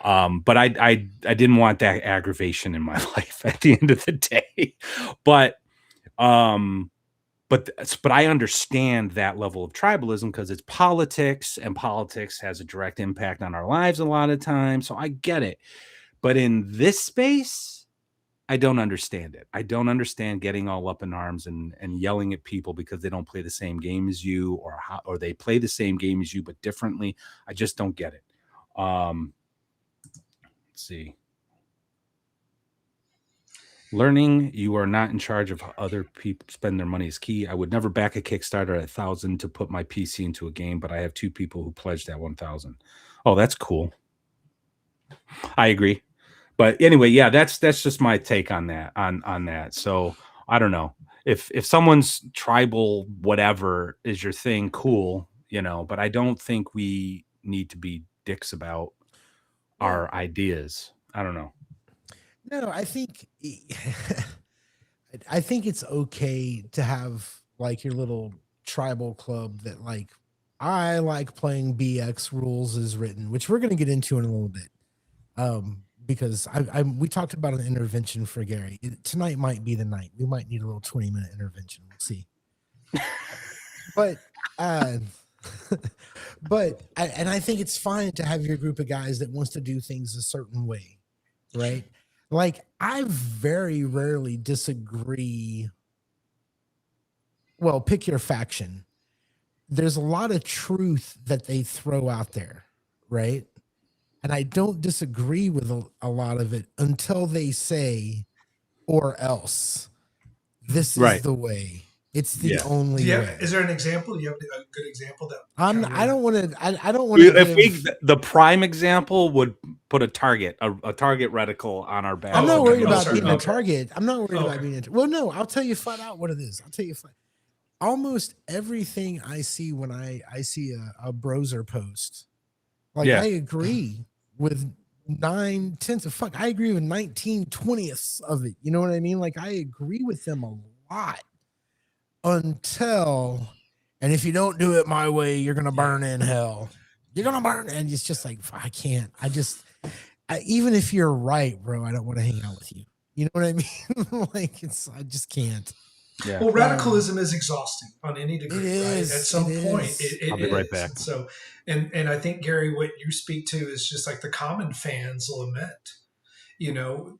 But I didn't want that aggravation in my life at the end of the day. But I understand that level of tribalism because it's politics, and politics has a direct impact on our lives a lot of times. So I get it. But in this space, I don't understand it. I don't understand getting all up in arms and yelling at people because they don't play the same game as you, or they play the same game as you but differently. I just don't get it. Let's see. Learning you are not in charge of how other people spend their money is key. I would never back a Kickstarter at 1,000 to put my PC into a game, but I have 2 people who pledged at 1,000. Oh, that's cool. I agree. But anyway, yeah, that's just my take on that. On that. So I don't know if someone's tribal whatever is your thing, cool, you know. But I don't think we need to be dicks about our ideas. I don't know.
No, I think it's okay to have like your little tribal club that like I like playing BX rules as written, which we're going to get into in a little bit. Because we talked about an intervention for Gary. Tonight might be the night. We might need a little 20-minute intervention. We'll see. But I think it's fine to have your group of guys that wants to do things a certain way, right? Like I very rarely disagree. Well, pick your faction. There's a lot of truth that they throw out there, right? And I don't disagree with a lot of it until they say, or else. This is the way. It's the only way.
Is there an example? Do you have a good example that
I don't want to. I don't want to.
The prime example would put a target reticle on our back.
I'm not worried about being a target. I'm not worried about being. Well, no, I'll tell you flat out what it is. I'll tell you flat. Almost everything I see when I see a browser post, like I agree with 9/10 of fuck. I agree with 19/20 of it. You know what I mean? Like I agree with them a lot until, and if you don't do it my way, you're gonna burn in hell. You're gonna burn, and it's just like I can't. Even if you're right, bro, I don't want to hang out with you. You know what I mean? Like I just can't.
Yeah. Well, radicalism is exhausting on any degree.
It is.
Right? At some point,
I'll be right back.
And so, and I think Gary, what you speak to is just like the common fans lament. You know,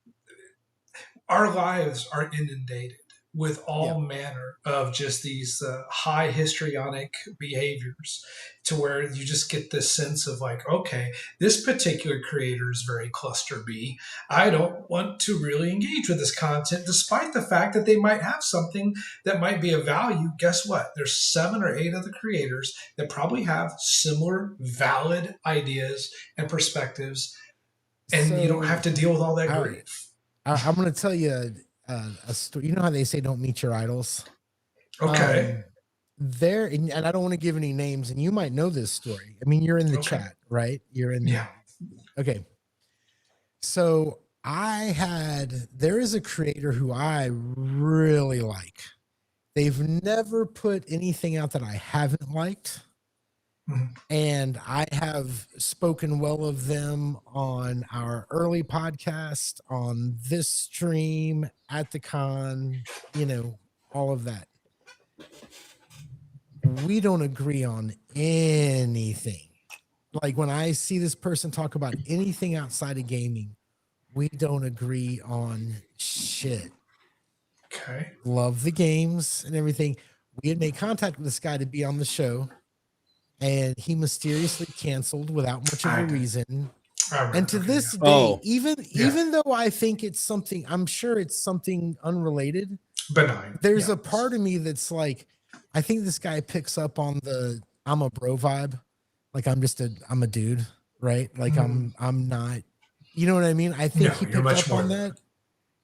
our lives are inundated with all manner of just these high histrionic behaviors, to where you just get this sense of like, okay, this particular creator is very cluster B. I don't want to really engage with this content, despite the fact that they might have something that might be of value. Guess what? There's 7 or 8 other creators that probably have similar valid ideas and perspectives, and you don't have to deal with all that grief.
I'm going to tell you a story. You know how they say don't meet your idols?
Okay.
And I don't want to give any names, and you might know this story. I mean, you're in the chat, right? You're in.
Yeah.
Okay. So there is a creator who I really like. They've never put anything out that I haven't liked. Mm-hmm. And I have spoken well of them on our early podcast, on this stream, at the con, you know, all of that. We don't agree on anything. Like when I see this person talk about anything outside of gaming, we don't agree on shit.
Okay.
Love the games and everything. We had made contact with this guy to be on the show, and he mysteriously canceled without much of a reason. And to
Okay,
this
yeah.
day,
Oh,
even though I think it's something, I'm sure it's something unrelated.
Benign.
There's
Yeah.
a part of me that's like, I think this guy picks up on the I'm a bro vibe. Like I'm a dude, right? Like I'm not, you know what I mean? I think
No,
he
you're
picked
much
up
more
on
than
that.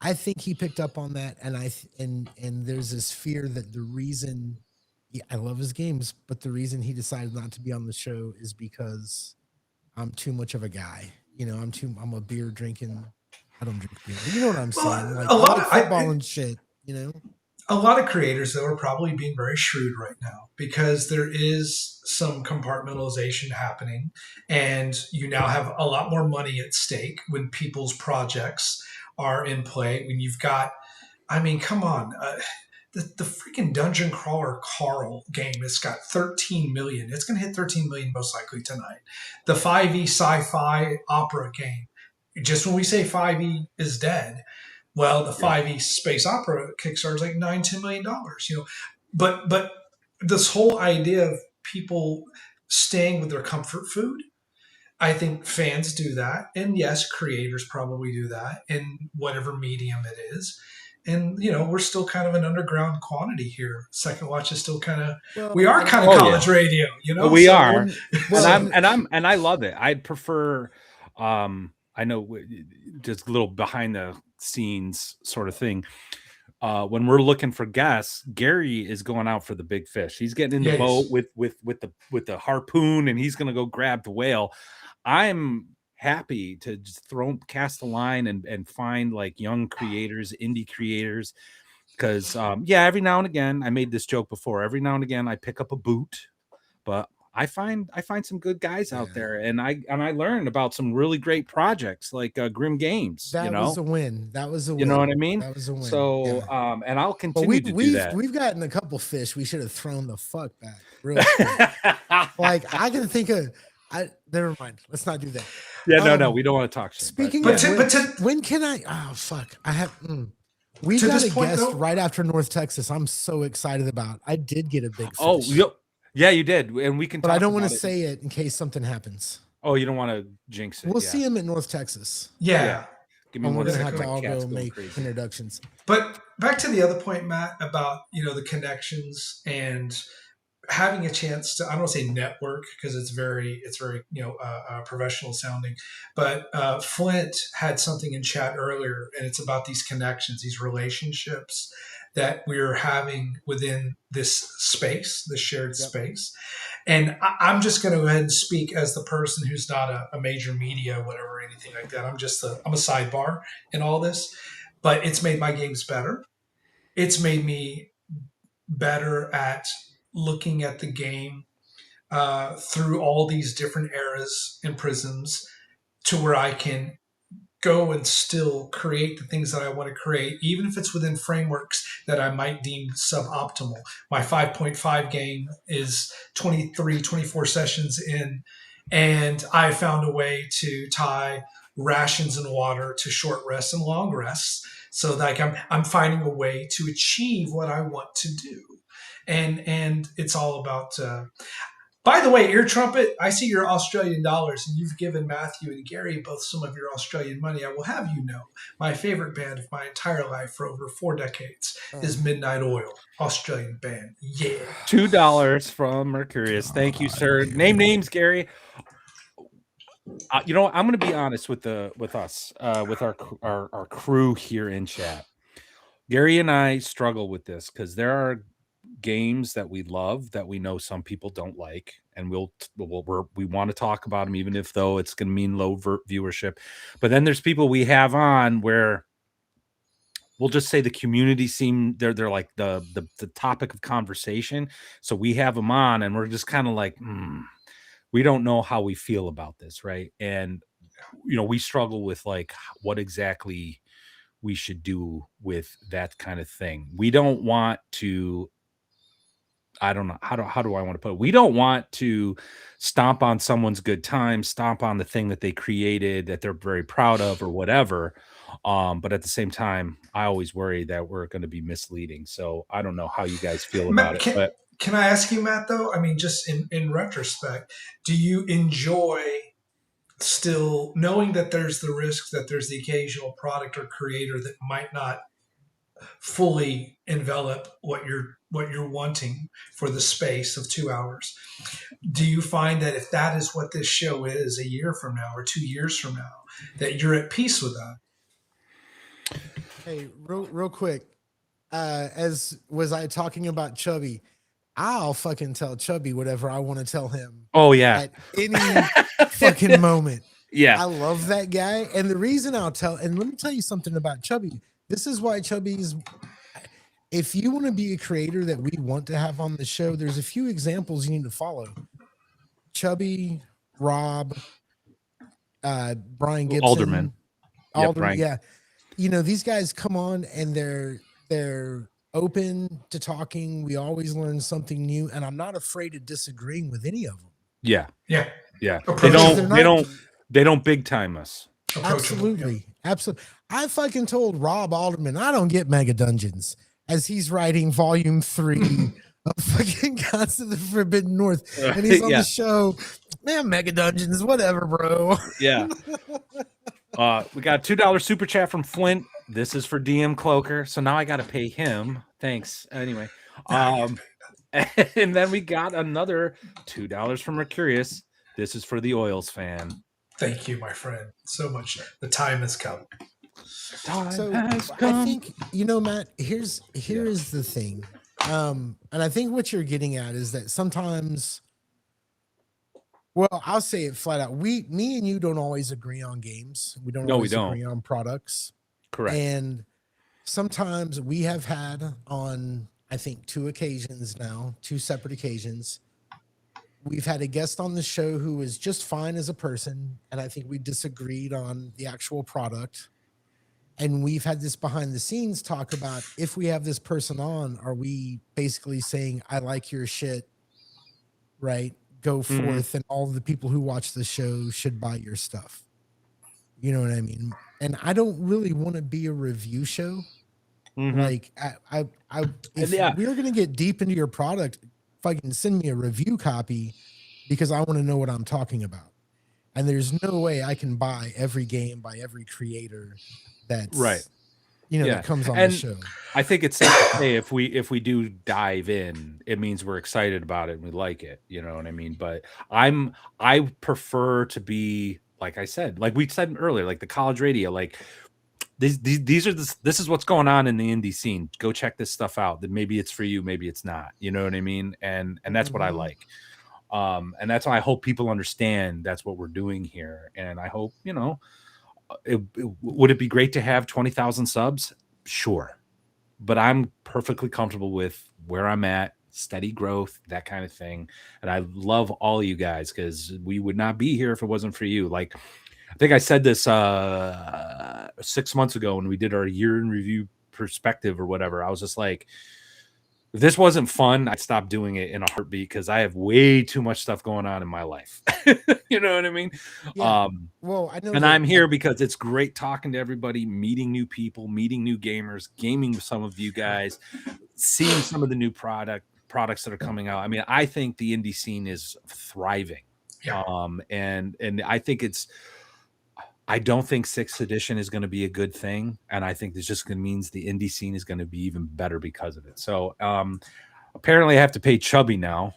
I think he picked up on that, and there's this fear that the reason I love his games, but the reason he decided not to be on the show is because I'm too much of a guy. You know, I'm a beer drinking. I don't drink beer, but you know what I'm saying.
well,
Like
a
I
lot
like
of
football and shit. You know,
a lot of creators though are probably being very shrewd right now because there is some compartmentalization happening, and you now have a lot more money at stake when people's projects are in play. When you've got, I mean, come on. The freaking dungeon crawler Carl game has got 13 million. It's going to hit 13 million most likely tonight. The 5e sci-fi opera game. Just when we say 5e is dead, well, the 5e space opera Kickstarter is like $9-10 million. But this whole idea of people staying with their comfort food, I think fans do that, and yes, creators probably do that in whatever medium it is. And we're still kind of an underground quantity here. Second Watch is still kind of, we
well,
are kind of college radio,
we
So
are,
well,
and I love it. I'd prefer, I know, just a little behind the scenes sort of thing. When we're looking for guests, Gary is going out for the big fish. He's getting in the boat
yes.
with the harpoon, and he's going to go grab the whale. I'm happy to just cast the line and find like young creators, indie creators, because every now and again, I made this joke before. Every now and again, I pick up a boot, but I find some good guys out there, and I learned about some really great projects like Grim Games.
that was a win. That was a win.
You know what I mean?
That was a win.
So,
Yeah.
and I'll
But
continue to do that.
we've gotten a couple fish we should have thrown the fuck back real quick. Like I can think of, never mind. Let's not do that.
Yeah, no, we don't want to talk shit.
Speaking
But
of
to,
when can I? Oh fuck! I have. We
To
got
this
a
point,
guest
though-
right after North Texas. I'm so excited about. I did get a big fish.
Oh, yeah, you did, and we can.
But
talk
I don't want
about
to say it in case something happens.
Oh, you don't want to jinx it.
We'll see him at North Texas.
yeah.
Give me
And we're
one
gonna
second.
have to
My
all
cat's
go
going
make
crazy.
introductions.
But back to the other point, Matt, about the connections and having a chance to, I don't want to say network because it's very professional sounding, but Flint had something in chat earlier, and it's about these connections, these relationships that we're having within this space, this shared space. And I'm just going to go ahead and speak as the person who's not a major media, whatever, anything like that. I'm a sidebar in all this, but it's made my games better. It's made me better at looking at the game through all these different eras and prisms to where I can go and still create the things that I want to create, even if it's within frameworks that I might deem suboptimal. My 5.5 game is 23, 24 sessions in, and I found a way to tie rations and water to short rests and long rests. So like I'm finding a way to achieve what I want to do. And it's all about by the way, Ear Trumpet, I see your Australian dollars, and you've given Matthew and Gary both some of your Australian money. I will have you know, my favorite band of my entire life for over 4 decades is Midnight Oil, Australian band. Yeah.
$2 from Mercurius. Thank you, sir. Name names, Gary. I'm going to be honest with us, with our crew here in chat. Gary and I struggle with this because there are games that we love that we know some people don't like, and we want to talk about them, even if though it's going to mean low viewership. But then there's people we have on where we'll just say the community they're like the topic of conversation. So we have them on, and we're just kind of like, we don't know how we feel about this, right? And we struggle with like what exactly we should do with that kind of thing. We don't want to, I don't know, how do I want to put it? We don't want to stomp on someone's good time, stomp on the thing that they created that they're very proud of or whatever. But at the same time, I always worry that we're going to be misleading. So I don't know how you guys feel about it. But
can I ask you, Matt, though? I mean, just in retrospect, do you enjoy still knowing that there's the risk that there's the occasional product or creator that might not fully envelop what you're wanting for the space of 2 hours. Do you find that if that is what this show is a year from now or 2 years from now, that you're at peace with that?
Hey, real quick, as was I talking about Chubby, I'll fucking tell Chubby whatever I want to tell him.
Oh yeah,
At any fucking moment.
yeah.
I love that guy. And the reason I'll tell, and let me tell you something about Chubby. This is why Chubby's, if you want to be a creator that we want to have on the show, there's a few examples you need to follow. Chubby, Rob, Brian Gibson.
Alderman.
Alderman, yeah. You know, these guys come on and they're open to talking. We always learn something new. And I'm not afraid of disagreeing with any of them.
Yeah.
Yeah.
Yeah.
Approachable.
They don't big time us.
Absolutely. Absolutely. I fucking told Rob Alderman I don't get Mega Dungeons as he's writing volume 3 of fucking Gods of the Forbidden North. And he's on the show. Man, Mega Dungeons, whatever, bro.
Yeah. We got a $2 super chat from Flint. This is for DM Cloaker. So now I got to pay him. Thanks. Anyway. And then we got another $2 from Mercurius. This is for the Oils fan.
Thank you, my friend, so much. The time has come.
I think, you know, Matt, here is the thing. And I think what you're getting at is that sometimes, well, I'll say it flat out. Me and you don't always agree on games. We don't always agree on products.
Correct.
And sometimes we have had on, I think, 2 occasions now, 2 separate occasions, we've had a guest on the show who was just fine as a person, and I think we disagreed on the actual product. And we've had this behind the scenes talk about, if we have this person on, are we basically saying, I like your shit, right? Go forth, and all the people who watch the show should buy your stuff. You know what I mean? And I don't really want to be a review show. Like, if we're going to get deep into your product, fucking send me a review copy, because I want to know what I'm talking about. And there's no way I can buy every game by every creator that's
right.
You know, that comes on the show.
I think it's safe to say if we do dive in, it means we're excited about it and we like it. You know what I mean? But I prefer to be, like I said, like we said earlier, like the college radio, like these are this is what's going on in the indie scene. Go check this stuff out. That maybe it's for you, maybe it's not. You know what I mean? And that's what I like. And that's why I hope people understand that's what we're doing here. And I hope, you know, would it be great to have 20,000 subs? Sure. But I'm perfectly comfortable with where I'm at, steady growth, that kind of thing. And I love all you guys, because we would not be here if it wasn't for you. Like, I think I said this 6 months ago when we did our year in review perspective or whatever. I was just like, if this wasn't fun, I'd stop doing it in a heartbeat, because I have way too much stuff going on in my life. You know what I mean?
Yeah. Well, I know.
And I'm here because it's great talking to everybody, meeting new people, meeting new gamers, gaming with some of you guys, seeing some of the new products that are coming out. I mean, I think the indie scene is thriving.
Yeah.
And I think I don't think 6th edition is going to be a good thing. And I think this just means the indie scene is going to be even better because of it. So apparently I have to pay Chubby now.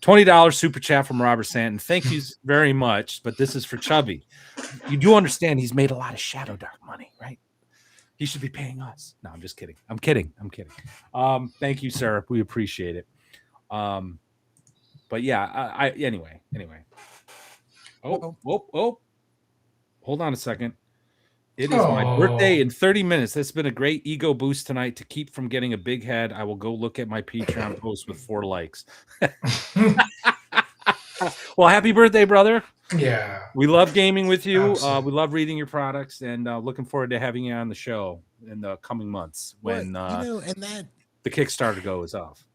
$20 super chat from Robert Santon. Thank you very much. But this is for Chubby. You do understand he's made a lot of Shadow Dark money, right? He should be paying us. No, I'm just kidding. I'm kidding. Thank you, sir. We appreciate it. But yeah, anyway. Oh. Hold on a second. It is my birthday in 30 minutes. That's been a great ego boost tonight. To keep from getting a big head, I will go look at my Patreon post with 4 likes. Well, happy birthday, brother.
Yeah.
We love gaming with you. We love reading your products, and looking forward to having you on the show in the coming months when the Kickstarter goes off.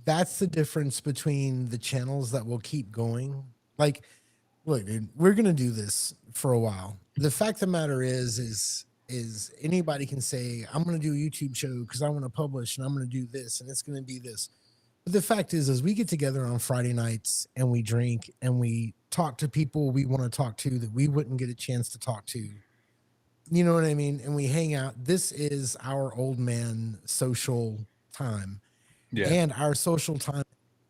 That's the difference between the channels that will keep going. Like, look, dude, we're going to do this for a while. The fact of the matter is anybody can say, I'm going to do a YouTube show because I want to publish and I'm going to do this and it's going to be this. But the fact is we get together on Friday nights and we drink and we talk to people we want to talk to that we wouldn't get a chance to talk to. You know what I mean? And we hang out. This is our old man social time.
Yeah.
And our social time has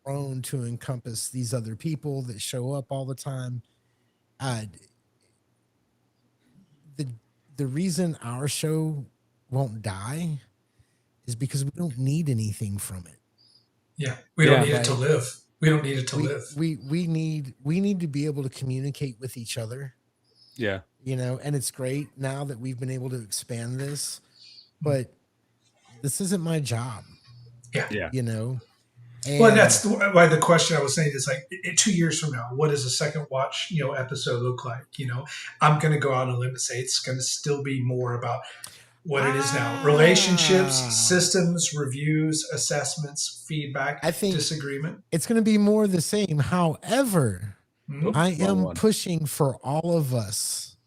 grown to encompass these other people that show up all the time. The reason our show won't die is because we don't need anything from it.
Yeah, we don't need it to live. We don't need it to live.
We need to be able to communicate with each other.
Yeah.
You know, and it's great now that we've been able to expand this, but this isn't my job.
Yeah.
You know.
Well, that's why the question I was saying is like 2 years from now, what does a second watch, episode look like? I'm going to go out on a limb and say it's going to still be more about what it is now: relationships, systems, reviews, assessments, feedback,
I think
disagreement.
It's going to be more the same. However, I am pushing for all of us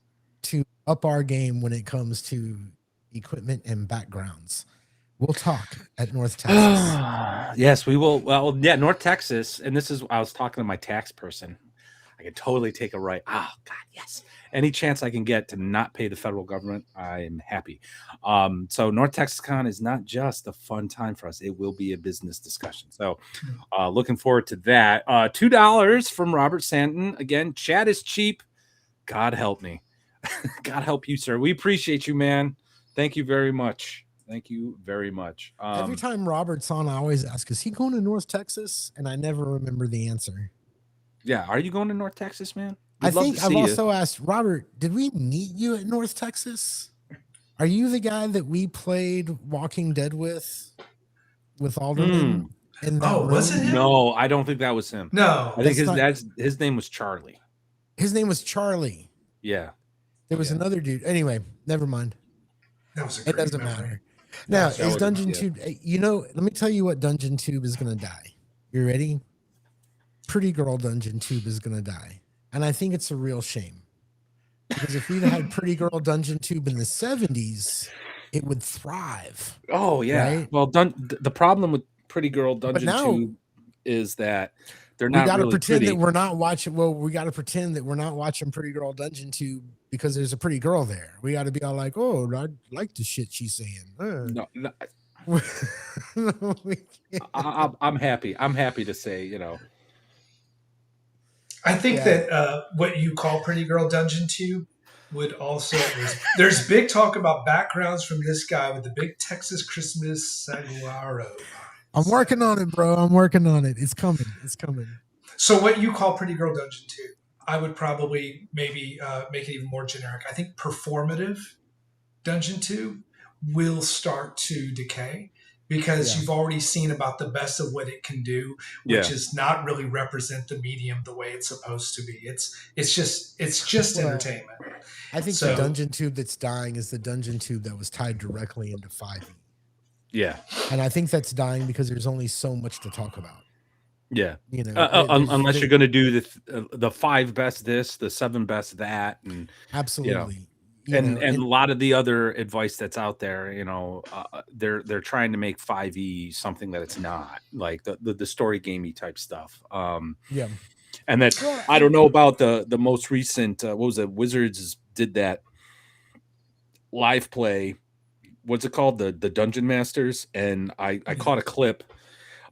to up our game when it comes to equipment and backgrounds. We'll talk at North Texas.
Yes, we will. Well, yeah, North Texas. And this is, I was talking to my tax person. I could totally take a right. Oh, God, yes. Any chance I can get to not pay the federal government, I am happy. So North Texas Con is not just a fun time for us. It will be a business discussion. So looking forward to that. $2 from Robert Santon. Again, chat is cheap. God help me. God help you, sir. We appreciate you, man. Thank you very much. Thank you very much.
Every time Robert's on, I always ask, is he going to North Texas? And I never remember the answer.
Yeah. Are you going to North Texas, man?
I think I've also asked, Robert, did we meet you at North Texas? Are you the guy that we played Walking Dead with Alderman?
Was it him?
No, I don't think that was him.
No.
I think his name was Charlie.
His name was Charlie.
Yeah.
There was another dude. Anyway, never mind.
That was
it doesn't matter. Now, is Dungeontube, let me tell you what Dungeontube is going to die. You ready? Pretty Girl Dungeontube is going to die. And I think it's a real shame. Because if we'd had Pretty Girl Dungeontube in the 70s, it would thrive.
Oh, yeah. Right? Well, the problem with Pretty Girl Dungeontube is that they're not. We got to
pretend that we're not watching. Well, we got to pretend that we're not watching Pretty Girl Dungeontube because there's a pretty girl there. We got to be all like, "Oh, I like the shit she's saying."
No, I'm happy. I'm happy to say,
I think that what you call Pretty Girl Dungeontube would also there's big talk about backgrounds from this guy with the big Texas Christmas saguaro.
I'm working on it, bro. I'm working on it. It's coming. It's coming.
So what you call Pretty Girl Dungeontube, I would probably maybe make it even more generic. I think performative Dungeontube will start to decay because you've already seen about the best of what it can do, which is not really represent the medium the way it's supposed to be. It's just entertainment.
I think the Dungeontube that's dying is the Dungeontube that was tied directly into 5e.
Yeah.
And I think that's dying because there's only so much to talk about.
Yeah. Unless you're going to do the 5 best this, the 7 best that. And
absolutely.
And a lot of the other advice that's out there, they're trying to make 5e something that it's not, like the story gamey type stuff. And that I don't know about the most recent, what was it? Wizards did that live play. What's it called? The Dungeon Masters. And I caught a clip,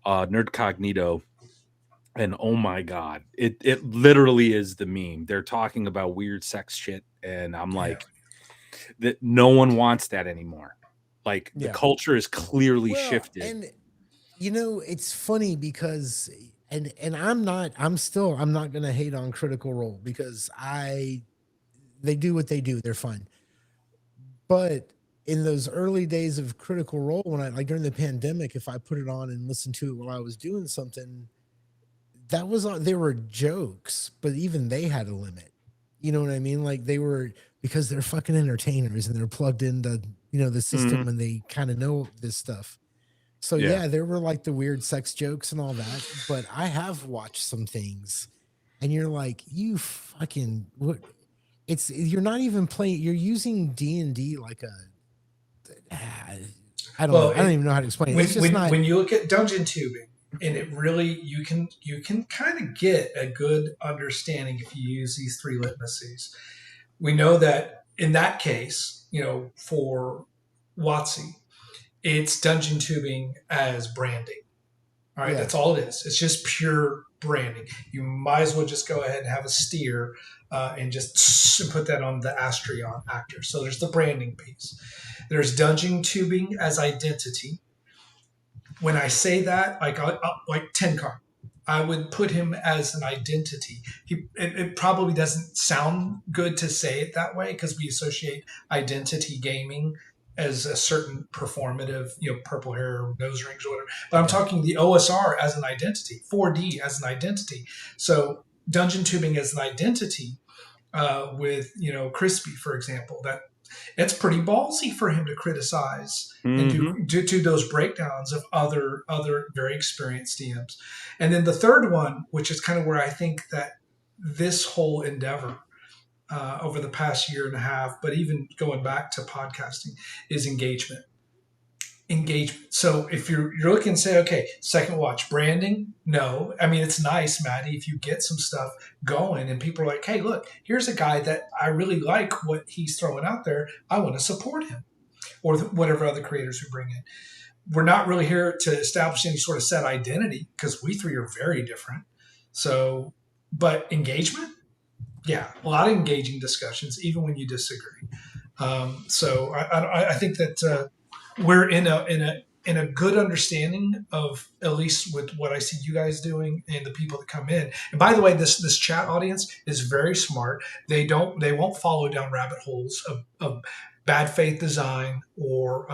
Nerd Cognito. And oh my God, it literally is the meme. They're talking about weird sex shit. And I'm like, that no one wants that anymore. Like the culture is clearly shifted.
And it's funny because and I'm not going to hate on Critical Role because they do what they do. They're fine. But in those early days of Critical Role, when I like during the pandemic, if I put it on and listened to it while I was doing something, that was they were jokes, but even they had a limit. You know what I mean? Like they were, because they're fucking entertainers and they're plugged into, the system and they kind of know this stuff. So there were like the weird sex jokes and all that, but I have watched some things and you're like, you fucking, what? You're not even playing, you're using D&D like I don't know. I don't even know how to explain it.
When you look at Dungeontubing, and it really you can kind of get a good understanding if you use these three litmuses. We know that in that case, for WotC, it's dungeon tubing as branding. All right, that's all it is. It's just pure branding. You might as well just go ahead and have a steer and just put that on the Astrion actor. So there's the branding piece. There's dungeon tubing as identity. When I say that, like Tenkar, I would put him as an identity. It probably doesn't sound good to say it that way because we associate identity gaming as a certain performative, purple hair, nose rings, or whatever. But I'm talking the OSR as an identity, 4D as an identity. So dungeon tubing as an identity with Crispy, for example, that it's pretty ballsy for him to criticize and do those breakdowns of other very experienced DMs. And then the third one, which is kind of where I think that this whole endeavor over the past year and a half, but even going back to podcasting, is engagement. So if you're looking and say, okay, second watch, branding, no. I mean, it's nice, Maddie, if you get some stuff going and people are like, hey, look, here's a guy that I really like what he's throwing out there. I want to support him, or whatever other creators we bring in. We're not really here to establish any sort of set identity because we three are very different. So, but engagement, yeah, a lot of engaging discussions, even when you disagree. So I think that we're in a good understanding of, at least with what I see you guys doing and the people that come in. And by the way, this chat audience is very smart. They won't follow down rabbit holes of bad faith design or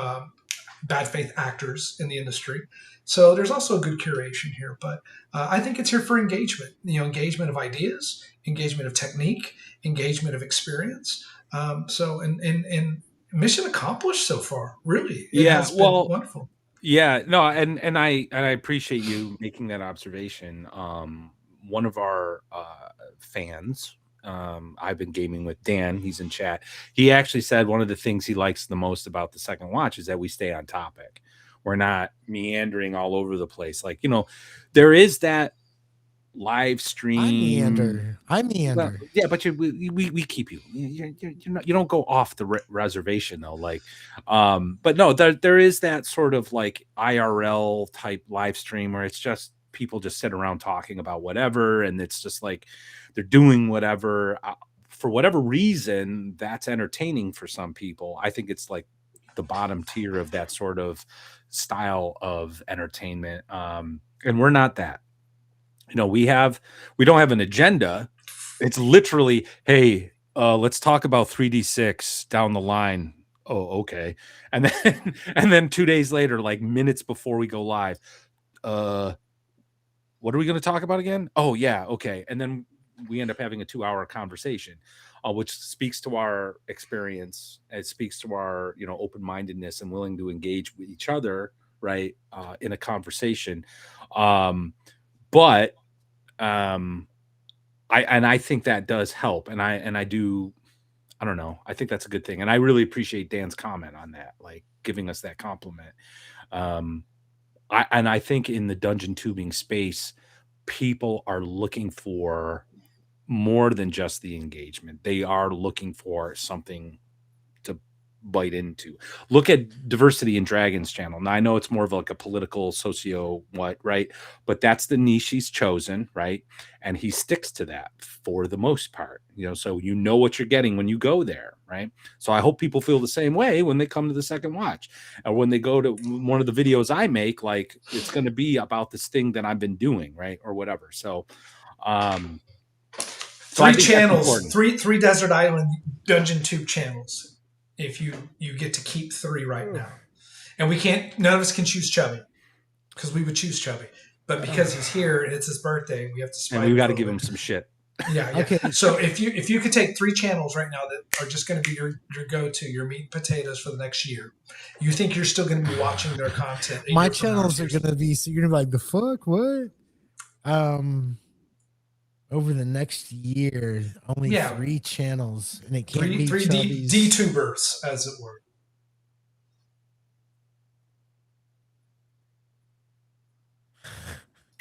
bad faith actors in the industry. So there's also a good curation here, but I think it's here for engagement. Engagement of ideas, engagement of technique, engagement of experience. And mission accomplished so far. Really, it has been wonderful.
Yeah, no, and I appreciate you making that observation. One of our fans, I've been gaming with, Dan, he's in chat. He actually said one of the things he likes the most about the second watch is that we stay on topic. We're not meandering all over the place. Like, there is that live stream.
I meander.
Well, yeah, but we keep you. You don't go off the reservation though. Like, but no, there is that sort of like IRL type live stream where it's just people just sit around talking about whatever, and it's just like they're doing whatever for whatever reason that's entertaining for some people. I think it's like the bottom tier of that sort of style of entertainment, and we're not that. We don't have an agenda. It's literally, hey, let's talk about 3D6 down the line. Oh, okay. And then 2 days later, like minutes before we go live, what are we going to talk about again? Oh yeah, okay. And then we end up having a 2-hour conversation, which speaks to our experience. It speaks to our open-mindedness and willing to engage with each other, right, in a conversation. But I think that does help, and I don't know. I think that's a good thing, and I really appreciate Dan's comment on that, like giving us that compliment. I think in the dungeon tubing space, people are looking for more than just the engagement. They are looking for something to bite into. Look at Diversity in Dragons channel. Now I know it's more of like a political right? But that's the niche he's chosen, right? And he sticks to that for the most part, so what you're getting when you go there, right? So I hope people feel the same way when they come to the second watch, or when they go to one of the videos I make, like it's going to be about this thing that I've been doing, right? Or whatever. So,
three channels, three Desert Island Dungeontube channels. If you get to keep 3 right now, and none of us can choose Chubby because we would choose Chubby, but because he's here and it's his birthday, we have to.
And we got to give him some shit.
Yeah. Okay. So if you could take 3 channels right now that are just going to be your go-to, your meat and potatoes for the next year, you think you're still going to be watching their content?
My channels are going to be. So you're going to be like, the fuck, what? Over the next year, only 3 channels, and it can't be 3
D-tubers, as it were.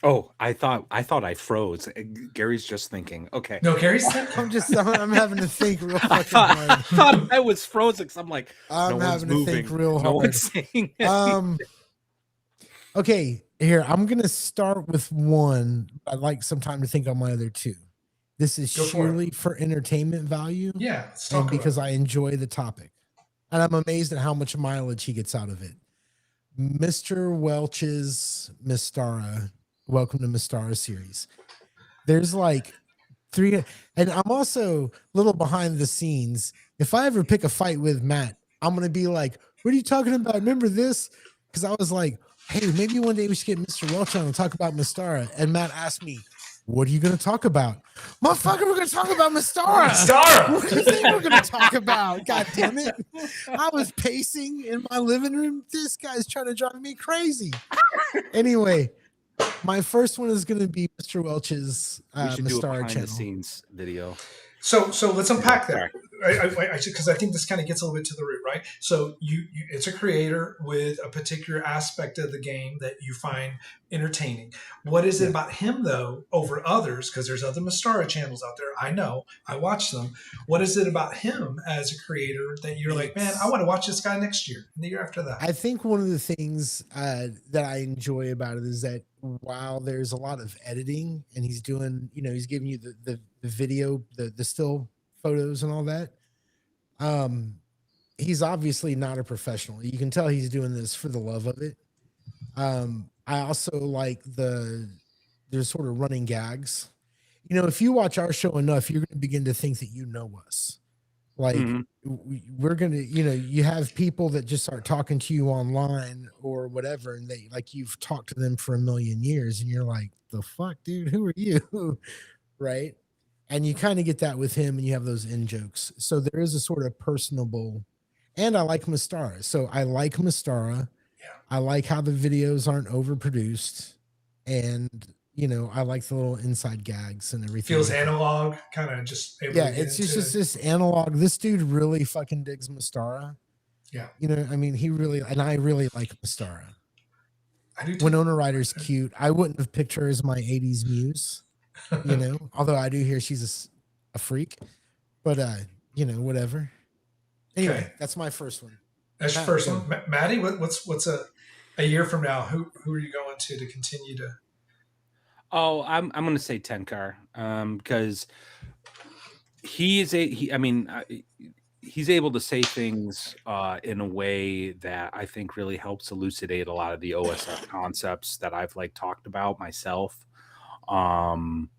Oh, I thought I froze. Gary's just thinking. Okay.
No, Gary's thinking.
I'm having to think real
I
fucking hard.
thought I was frozen because I'm like, no
I'm
one's
having to think
moving.
real
No
hard.
one's saying anything.
Okay, here, I'm gonna start with one. I'd like some time to think on my other two. This is
Go for it.
surely for entertainment value.
Yeah, let's talk
and
about
because
it.
I enjoy the topic. And I'm amazed at how much mileage he gets out of it. Mr. Welch's Mystara. Welcome to Mystara series. There's like three, and I'm also a little behind the scenes. If I ever pick a fight with Matt, I'm gonna be like, "What are you talking about? Remember this?" Because I was like, "Hey, maybe one day we should get Mr. Welch on and talk about Mystara." And Matt asked me, "What are you gonna talk about?" Motherfucker, we're gonna talk about Mystara.
Mystara.
What do you think we're gonna talk about? God damn it! I was pacing in my living room. This guy's trying to drive me crazy. Anyway. My first one is going to be Mr. Welch's
We should do a
Mystara
behind
channel.
the scenes video.
So let's unpack that, because I think this kind of gets a little bit to the root, right? So it's a creator with a particular aspect of the game that you find entertaining. What is it about him though over others? Because there's other Mystara channels out there. I know, I watch them. What is it about him as a creator that you're like, man, I want to watch this guy next year and the year after that?
I think one of the things that I enjoy about it is that while there's a lot of editing and he's doing, he's giving you the video, the still photos and all that. He's obviously not a professional. You can tell he's doing this for the love of it. I also like there's sort of running gags. If you watch our show enough, you're going to begin to think that you know us. Like we're going to, you have people that just start talking to you online or whatever. And they like, you've talked to them for a million years and you're like, the fuck, dude, who are you? Right. And you kind of get that with him and you have those in jokes. So there is a sort of personable, and I like Mystara. So I like Mystara.
Yeah.
I like how the videos aren't overproduced. And, I like the little inside gags and everything.
Feels analog, kind of just.
It's just this analog. This dude really fucking digs Mystara.
Yeah.
He really, and I really like Mystara.
I do too.
Winona Ryder's cute. I wouldn't have picked her as my 80s muse, although I do hear she's a freak, but, whatever. Anyway, that's my first one.
That's your first one. Maddie, what's a year from now? Who are you going to continue to?
Oh, I'm going to say Tenkar, because he's able to say things in a way that I think really helps elucidate a lot of the OSF concepts that I've talked about myself. And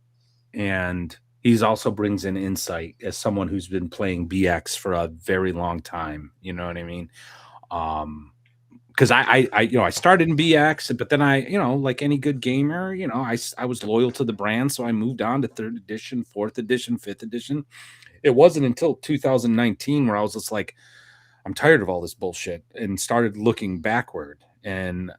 he's also brings in insight as someone who's been playing BX for a very long time. You know what I mean? Because I started in BX, but then like any good gamer, I was loyal to the brand, so I moved on to 3rd edition, 4th edition, 5th edition. It wasn't until 2019 where I was just like, I'm tired of all this bullshit, and started looking backward, and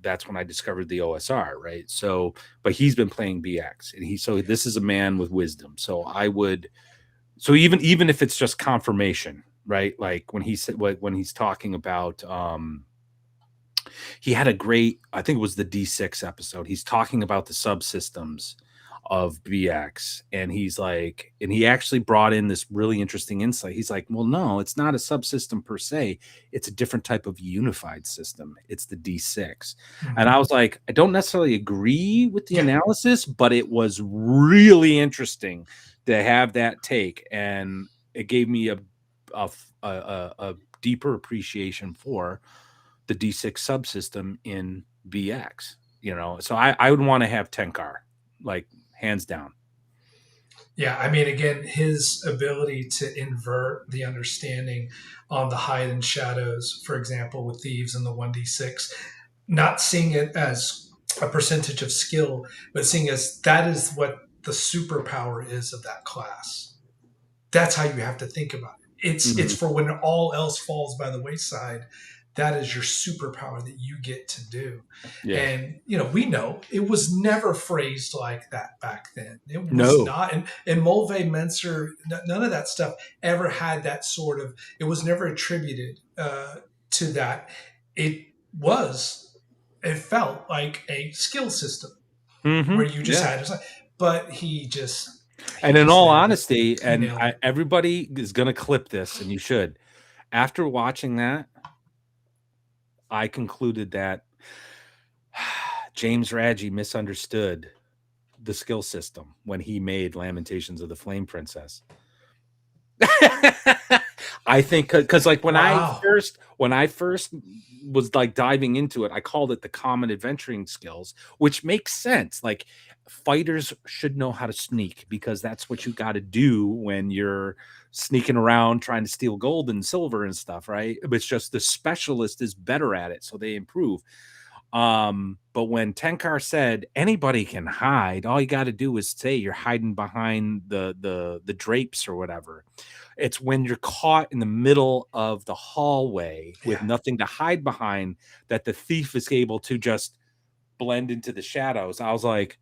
that's when I discovered the OSR, right? So, but he's been playing BX, and so this is a man with wisdom. So even if it's just confirmation, right? Like when he's talking about he had a great, I think it was the D6 episode. He's talking about the subsystems of BX, and he actually brought in this really interesting insight. He's like, well, no, it's not a subsystem per se. It's a different type of unified system. It's the D6. And I was like, I don't necessarily agree with the analysis, but it was really interesting to have that take. And it gave me a deeper appreciation for the D6 subsystem in BX, so I would want to have Tenkar, hands down.
Yeah, I mean, again, his ability to invert the understanding on the hide and shadows, for example, with thieves and the 1d6, not seeing it as a percentage of skill, but seeing as that is what the superpower is of that class. That's how you have to think about it. It's for when all else falls by the wayside. That is your superpower that you get to do. Yeah. And, we know it was never phrased like that back then. It was not. And Mulvey, Menser, none of that stuff ever had that sort of, it was never attributed to that. It felt like a skill system. where you just
Yeah.
had to, but he just,
And in all
nailed it.
honesty,
He
and
nailed it.
everybody is going to clip this, and you should. After watching that, I concluded that James Raggi misunderstood the skill system when he made Lamentations of the Flame Princess. I think because like when
Wow.
I first was like diving into it, I called it the common adventuring skills, which makes sense. Like fighters should know how to sneak because that's what you got to do when you're sneaking around trying to steal gold and silver and stuff, right? It's just the specialist is better at it, so they improve. But when Tenkar said anybody can hide, all you got to do is say you're hiding behind the drapes or whatever. It's when you're caught in the middle of the hallway with nothing to hide behind that the thief is able to just blend into the shadows. I was like,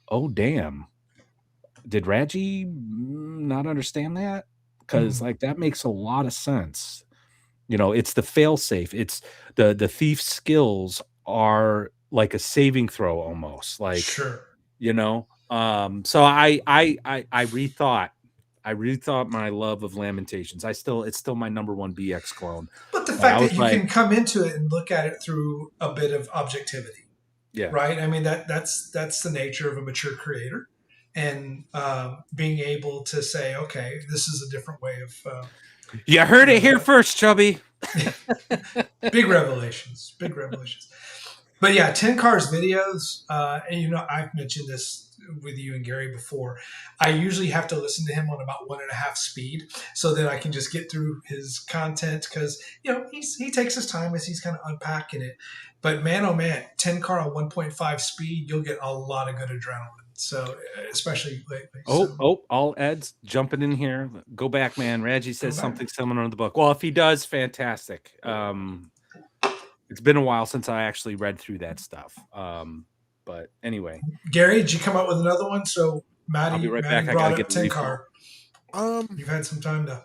oh damn. Did Raji not understand that? Because like that makes a lot of sense. You know, it's the fail safe. It's the thief's skills are like a saving throw almost. Like,
Sure.
you know. So I rethought my love of Lamentations. It's still my number one BX clone.
But the
But I
fact that
was
you
like,
can come into it and look at it through a bit of objectivity,
yeah,
right? I mean, that's the nature of a mature creator, and being able to say, okay, this is a different way of.
You heard it here first, Chubby.
Big revelations, big revelations. But yeah, Tenkar's videos, and you know, I've mentioned this with you and Gary before. I usually have to listen to him on about 1.5 speed so that I can just get through his content because you know he takes his time as he's kind of unpacking it. But man, oh man, Tenkar on 1.5 speed, you'll get a lot of good adrenaline. So especially lately.
All Ed's jumping in here. Go back, man. Raji says something similar in the book. Well, if he does, fantastic. It's been a while since I actually read through that stuff. But anyway,
Gary, did you come up with another one? So
I'll be right back. I
brought
gotta
up
get the refill.
Tenkar. You've had some time to.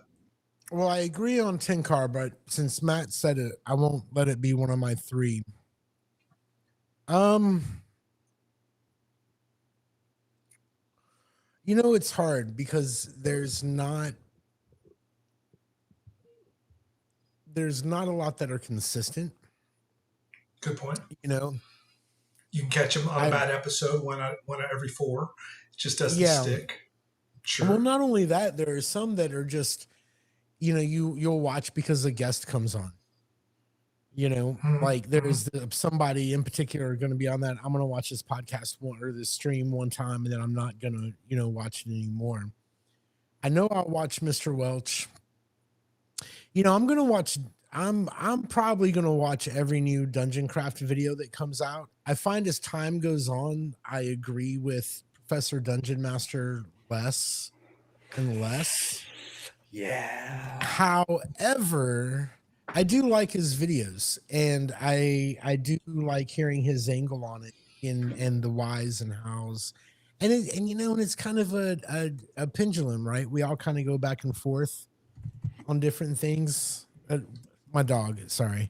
Well, I agree on Tenkar, but since Matt said it, I won't let it be one of my 3. You know, it's hard because there's not a lot that are consistent.
Good point.
You know,
you can catch them on a bad episode, one out every 4. It just doesn't stick. Sure.
Well, not only that, there are some that are just, you know, you'll watch because a guest comes on. You know, like there's somebody in particular going to be on that. I'm going to watch this podcast or this stream one time, and then I'm not going to, you know, watch it anymore. I know I'll watch Mr. Welch. You know, I'm going to watch. I'm probably going to watch every new Dungeon Craft video that comes out. I find as time goes on, I agree with Professor Dungeon Master less and less.
Yeah.
However, I do like his videos, and I do like hearing his angle on it and the whys and hows, and you know, and it's kind of a pendulum, right? We all kind of go back and forth on different things. My dog, sorry.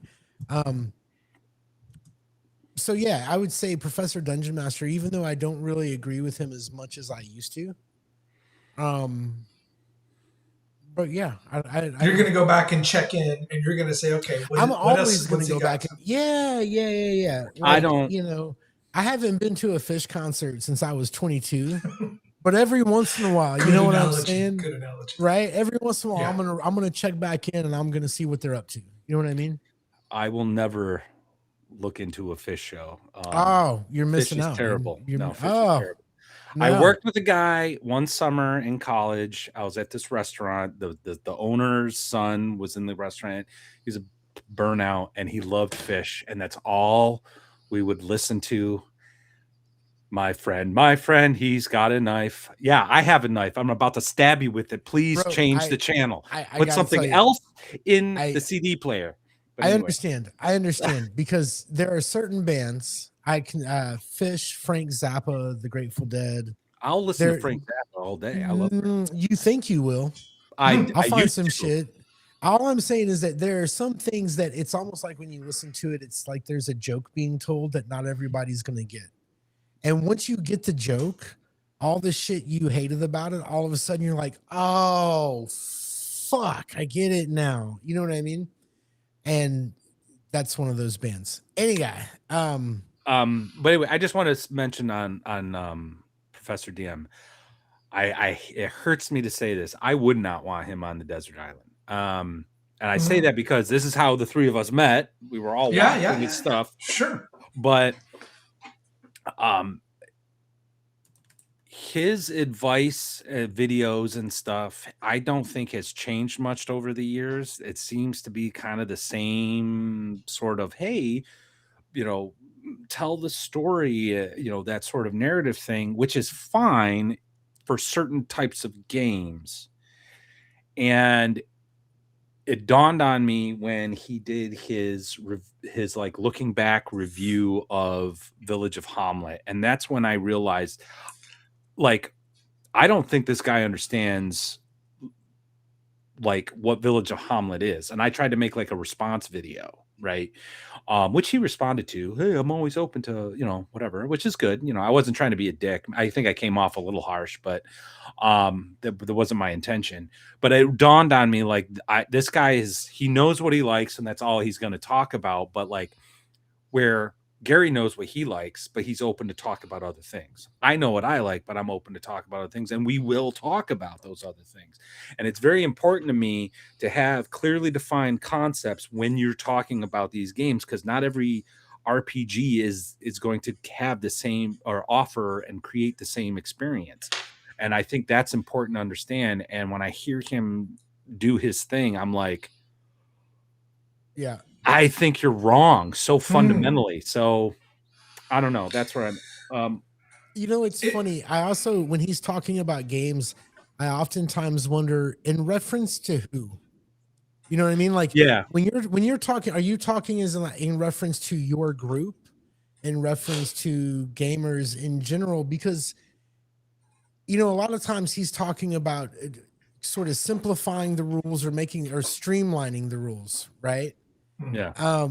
So yeah, I would say Professor Dungeon Master, even though I don't really agree with him as much as I used to. But yeah,
you're going to go back and check in, and you're going to say, okay,
I'm always going to go back. Yeah. Like,
I don't.
You know, I haven't been to a Fish concert since I was 22. But every once in a while, you know what I'm saying?
Good analogy.
Right? Every once in a while, I'm gonna check back in and I'm gonna see what they're up to. You know what I mean?
I will never look into a Fish show.
You're missing out.
Terrible.
Fish is terrible.
No. I worked with a guy one summer in college. I was at this restaurant. The owner's son was in the restaurant. He's a burnout and he loved Fish, and that's all we would listen to. My friend, he's got a knife. Yeah, I have a knife. I'm about to stab you with it. Please change the channel. Put something else in the CD player. But anyway.
I understand because there are certain bands. I can Fish, Frank Zappa, The Grateful Dead.
I'll listen to Frank Zappa all day. I love it.
You think you will? I'll find some shit. All I'm saying is that there are some things that it's almost like when you listen to it, it's like there's a joke being told that not everybody's going to get. And once you get the joke, all the shit you hated about it, all of a sudden you're like, oh fuck, I get it now. You know what I mean? And that's one of those bands. Any guy.
But anyway, I just want to mention on Professor DM. I it hurts me to say this. I would not want him on the desert island. And I say that because this is how the three of us met. We were all watching his stuff.
Sure.
But his advice, videos and stuff, I don't think has changed much over the years. It seems to be kind of the same sort of, hey, you know, tell the story, you know, that sort of narrative thing, which is fine for certain types of games. And it dawned on me when he did his like looking back review of Village of Hamlet, and that's when I realized, like, I don't think this guy understands like what Village of Hamlet is. And I tried to make like a response video, right? Which he responded to. Hey, I'm always open to, you know, whatever, which is good. You know, I wasn't trying to be a dick. I think I came off a little harsh, but that wasn't my intention. But it dawned on me, like, this guy he knows what he likes and that's all he's going to talk about. But like, where Gary knows what he likes, but he's open to talk about other things. I know what I like, but I'm open to talk about other things, and we will talk about those other things. And it's very important to me to have clearly defined concepts when you're talking about these games, because not every RPG is going to have the same or offer and create the same experience. And I think that's important to understand. And when I hear him do his thing, I'm like,
yeah,
I think you're wrong so fundamentally. So I don't know. That's where I'm.
You know, it's funny. I also, when he's talking about games, I oftentimes wonder in reference to who. You know what I mean? Like,
Yeah.
when you're talking, are you talking as in reference to your group, in reference to gamers in general? Because, you know, a lot of times he's talking about sort of simplifying the rules or streamlining the rules, right?
Yeah.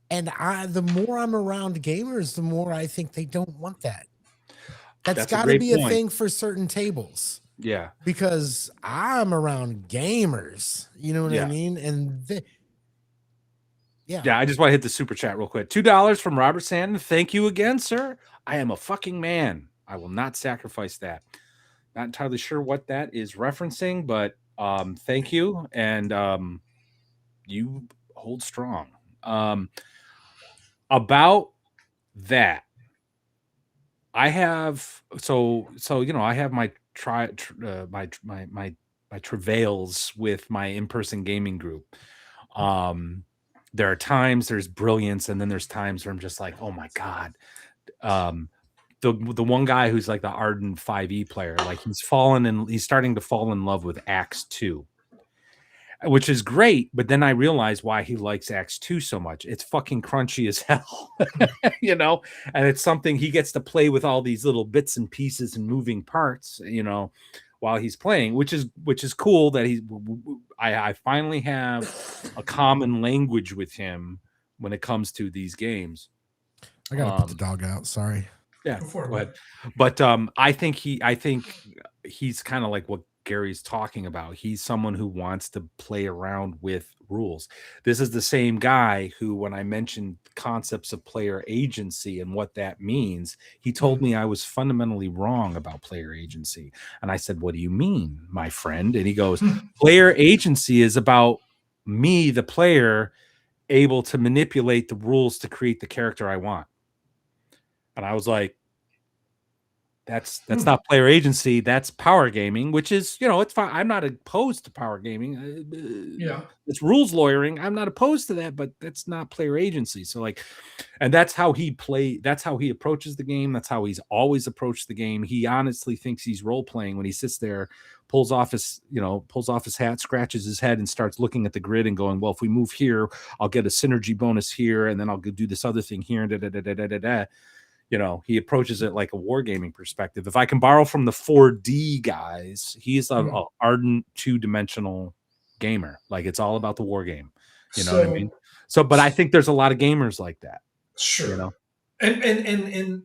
And the more I'm around gamers, the more I think they don't want that. That's got to be a thing for certain tables.
Yeah.
Because I'm around gamers, you know what I mean? And
yeah, I just want to hit the super chat real quick. $2 from Robert Sandon. Thank you again, sir. I am a fucking man. I will not sacrifice that. Not entirely sure what that is referencing, but thank you. And you hold strong. About that, I have so you know, I have my my travails with my in-person gaming group. There are times there's brilliance, and then there's times where I'm just like, oh my god. The one guy who's like the ardent 5e player, like he's starting to fall in love with Acts 2, which is great. But then I realized why he likes Acts 2 so much. It's fucking crunchy as hell, you know, and it's something he gets to play with all these little bits and pieces and moving parts, you know, while he's playing, which is cool that I finally have a common language with him when it comes to these games.
I gotta put the dog out. Sorry.
Yeah, go ahead. But I think he's kind of like what Gary's talking about. He's someone who wants to play around with rules. This is the same guy who, when I mentioned concepts of player agency and what that means, he told me I was fundamentally wrong about player agency. And I said, what do you mean, my friend? And he goes, player agency is about me, the player, able to manipulate the rules to create the character I want. And I was like, that's not player agency. That's power gaming, which is, you know, it's fine. I'm not opposed to power gaming.
Yeah.
It's rules lawyering. I'm not opposed to that, but that's not player agency. So like, and that's how he approaches the game. That's how he's always approached the game. He honestly thinks he's role playing when he sits there, pulls off his hat, scratches his head and starts looking at the grid and going, well, if we move here, I'll get a synergy bonus here. And then I'll do this other thing here. And you know, he approaches it like a wargaming perspective. If I can borrow from the 4D guys, he's an ardent 2-dimensional gamer. Like, it's all about the war game. You know what I mean? So, but I think there's a lot of gamers like that.
Sure.
You know?
And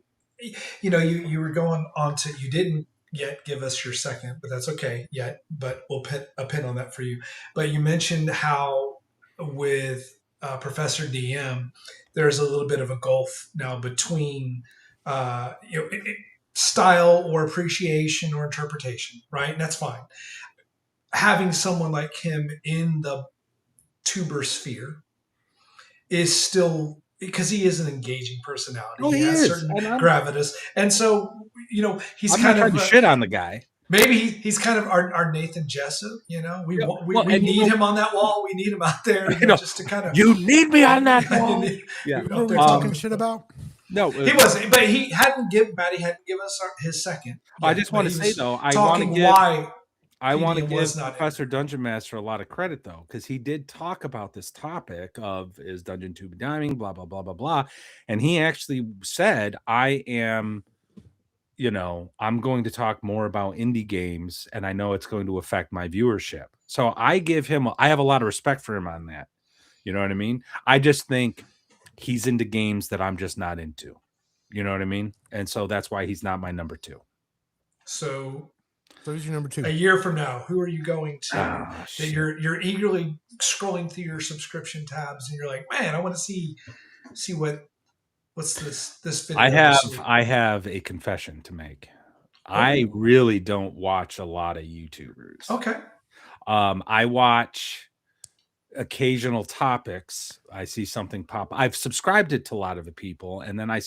you know, you were going on to, you didn't yet give us your second, but that's okay yet. But we'll put a pin on that for you. But you mentioned how with Professor DM, there's a little bit of a gulf now between style or appreciation or interpretation, right? And that's fine. Having someone like him in the tuber sphere is still, because he is an engaging personality.
Oh,
He
he
has
is,
certain
and
gravitas, and so he's
I'm not
kind
trying
of
to shit on the guy.
maybe he's kind of our Nathan Jessup. We
Yeah,
we,
well,
we
and
need him on that wall. We need him out there, just to kind of
you need me on that wall. Yeah.
What are we talking shit about?
No,
he wasn't, but he hadn't given us his second.
I just want to say though, I want to
PDM was
give
not
Professor Dungeon Master a lot of credit though, because he did talk about this topic of is Dungeontube diming, blah blah blah blah blah, and he actually said, "I am, I'm going to talk more about indie games, and I know it's going to affect my viewership." So I have a lot of respect for him on that. You know what I mean? I just think he's into games that I'm just not into. You know what I mean? And so that's why he's not my number 2.
So
who's your number 2?
a year from now, who are you going to that
shit.
you're eagerly scrolling through your subscription tabs and you're like, man, I want to see what's this video?
I have a confession to make.
Oh.
I really don't watch a lot of YouTubers.
Okay.
I watch occasional topics. I see something pop. I've subscribed it to a lot of the people, and then I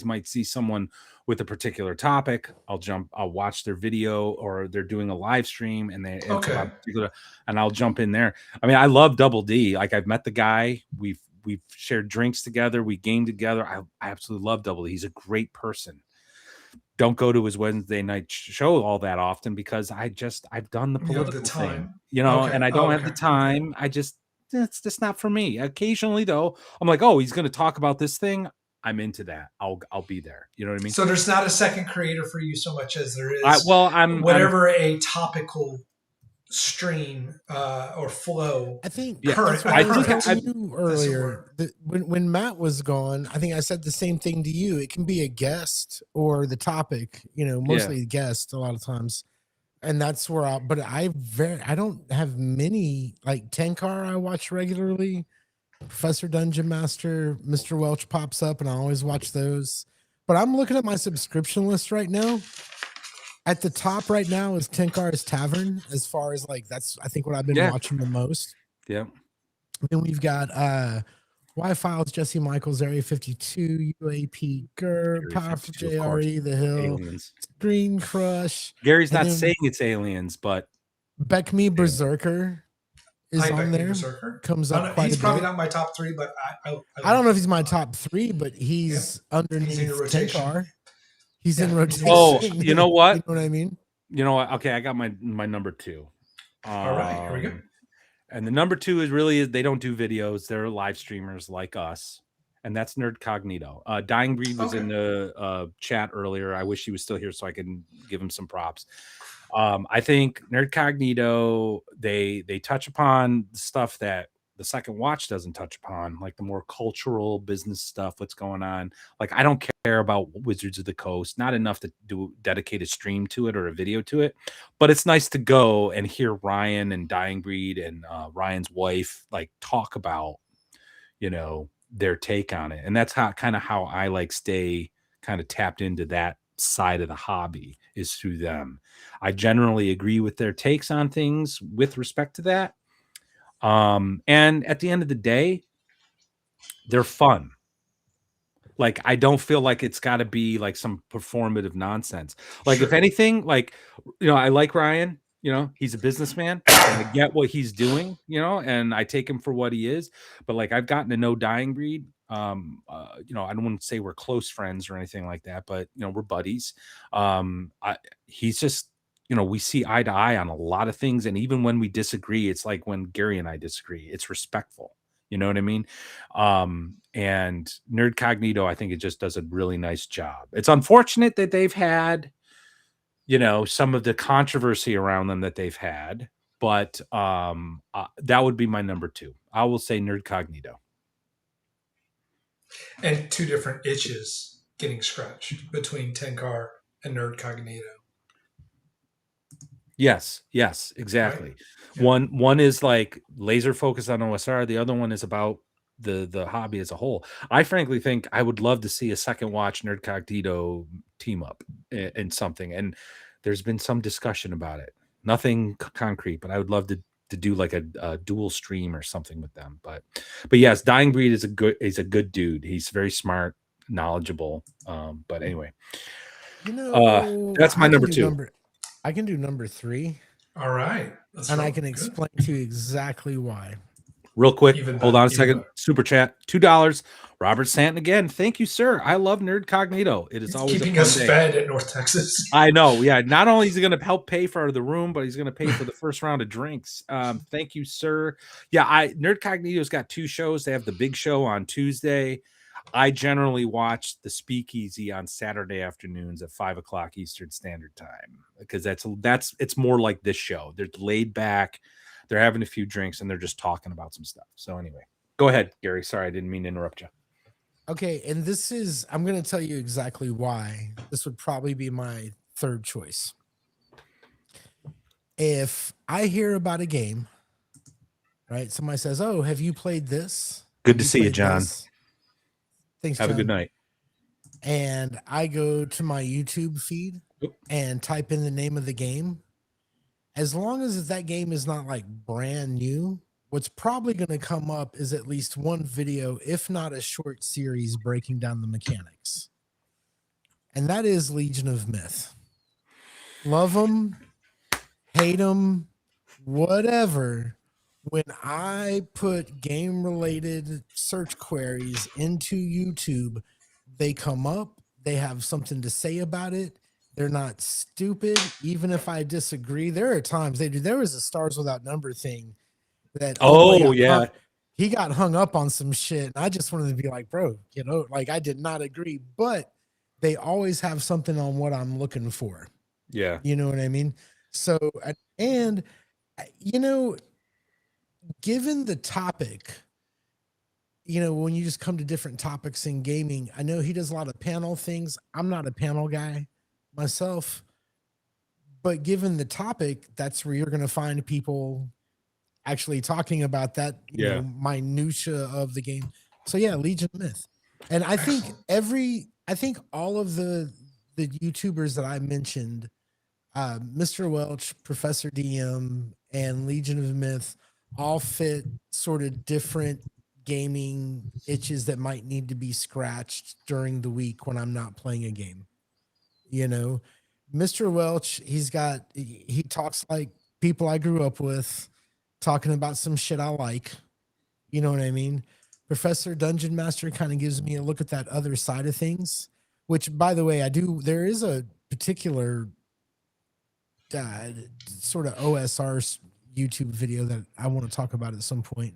might see someone with a particular topic. I'll watch their video, or they're doing a live stream and they
Okay.
and I'll jump in there. I mean, I love Double D. Like, I've met the guy. We've shared drinks together. We game together. I absolutely love Double D. He's a great person. Don't go to his Wednesday night show all that often because I've done the political thing,
Okay.
and I don't have the time. It's just not for me. Occasionally though, I'm like, oh, he's going to talk about this thing. I'm into that. I'll be there. You know what I mean?
So there's not a second creator for you so much as there is a topical stream or flow.
I think
earlier
when Matt was gone, I think I said the same thing to you. It can be a guest or the topic, mostly a guest a lot of times. And that's where I don't have many, like Tenkar I watch regularly. Professor Dungeon Master, Mr. Welch pops up and I always watch those. But I'm looking at my subscription list right now. At the top right now is Tenkar's Tavern, as far as that's I think what I've been watching the most.
Yeah.
Then we've got Y-Files, Jesse Michaels, Area 52, UAP, GUR, Powerful JRE, The Hill, Aliens. Screen Crush.
Gary's not saying it's aliens, but
Beck Me Berserker is on there.
Berserker.
Comes up quite
he's
a
probably
bit.
not my top 3, but
I don't know if he's my top 3, but he's underneath Tenkar. He's in rotation.
Oh, you know what?
You know what I mean?
You know what? Okay, I got my number 2.
All right, here we go.
And the number 2 is they don't do videos. They're live streamers like us. And that's Nerd Cognito. Dying Breed was in the chat earlier. I wish he was still here so I can give him some props. I think Nerd Cognito, they touch upon stuff that the Second Watch doesn't touch upon, like the more cultural business stuff, what's going on. Like, I don't care about Wizards of the Coast, not enough to do dedicate a stream to it or a video to it, but it's nice to go and hear Ryan and Dying Breed and Ryan's wife talk about their take on it. And that's how I stay kind of tapped into that side of the hobby, is through them. I generally agree with their takes on things with respect to that. And at the end of the day, they're fun. Like, I don't feel like it's got to be like some performative nonsense. Like, if anything, I like Ryan, he's a businessman and I get what he's doing, and I take him for what he is. But I've gotten to know Dying Breed. I don't want to say we're close friends or anything like that, but we're buddies. He's just, we see eye to eye on a lot of things. And even when we disagree, it's like when Gary and I disagree, it's respectful. You know what I mean? And Nerd Cognito, I think it just does a really nice job. It's unfortunate that they've had, some of the controversy around them that they've had, but that would be my number 2. I will say Nerd Cognito.
And 2 different itches getting scratched between Tenkar and Nerd Cognito.
Yes, exactly.
Right? Yeah.
One is like laser focused on OSR. The other one is about the hobby as a whole. I frankly think I would love to see a second watch Nerd Cognito team up in something. And there's been some discussion about it. Nothing concrete, but I would love to do like a dual stream or something with them. But yes, Dying Breed is a good dude. He's very smart, knowledgeable. But anyway, that's my number 2.
I can do number 3.
All right.
And I can explain to you exactly why.
Real quick, hold on a second. Super chat, $2. Robert Stanton again. Thank you, sir. I love Nerd Cognito. It is always
keeping us fed at North Texas.
I know. Yeah. Not only is he going to help pay for the room, but he's going to pay for the first round of drinks. Thank you, sir. Yeah, Nerd Cognito's got 2 shows. They have the big show on Tuesday. I generally watch the Speakeasy on Saturday afternoons at 5:00 Eastern Standard Time because it's more like this show. They're laid back, they're having a few drinks, and they're just talking about some stuff. So anyway, go ahead, Gary. Sorry, I didn't mean to interrupt you.
Okay, and I'm going to tell you exactly why this would probably be my 3rd choice. If I hear about a game, right? Somebody says, "Oh, have you played this?"
Good to see you, John.
This? Thanks,
Have
John.
a good night.
And I go to my YouTube feed and type in the name of the game. As long as that game is not like brand new, what's probably going to come up is at least one video, if not a short series, breaking down the mechanics. And that is Legion of Myth. Love them, hate them, whatever. When I put game-related search queries into YouTube, they come up. They have something to say about it. They're not stupid. Even if I disagree, there are times they do. There was a Stars Without Number thing that he got hung up on some shit. And I just wanted to be like, bro, like I did not agree, but they always have something on what I'm looking for.
Yeah.
You know what I mean? So, and given the topic, when you just come to different topics in gaming, I know he does a lot of panel things. I'm not a panel guy myself, but given the topic, that's where you're going to find people actually talking about that, minutia of the game. So yeah, Legion of Myth. And I think all of the YouTubers that I mentioned, Mr. Welch, Professor DM, and Legion of Myth all fit sort of different gaming itches that might need to be scratched during the week when I'm not playing a game. Mr. Welch, he talks like people I grew up with, talking about some shit I like. You know what I mean? Professor Dungeon Master kind of gives me a look at that other side of things, which, by the way, there is a particular sort of OSR YouTube video that I want to talk about at some point.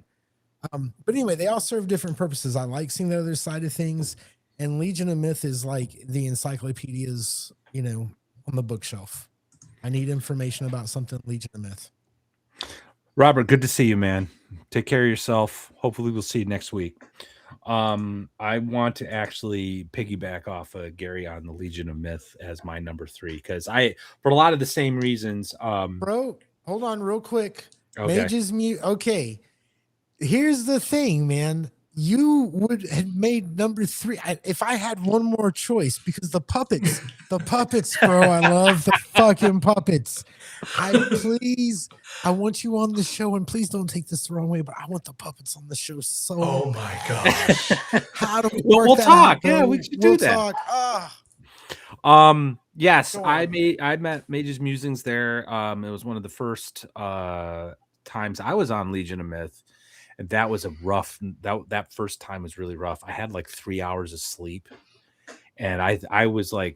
But anyway, they all serve different purposes. I like seeing the other side of things, and Legion of Myth is like the encyclopedias, on the bookshelf. I need information about something. Legion of Myth.
Robert, good to see you, man. Take care of yourself. Hopefully we'll see you next week. I want to actually piggyback off of Gary on the Legion of Myth as my number 3 because for a lot of the same reasons.
Bro, hold on real quick.
Okay.
Mage's Mute. Okay. Here's the thing, man. You would have made number 3 if I had one more choice, because the puppets, bro. I love the fucking puppets. I want you on the show, and please don't take this the wrong way, but I want the puppets on the show. So,
oh my gosh,
how do we?
We'll talk.
Out,
yeah, we should do that. Yes, I met Mage's Musings there. It was one of the first times I was on Legion of Myth. And that was that first time was really rough. I had like 3 hours of sleep, and I was like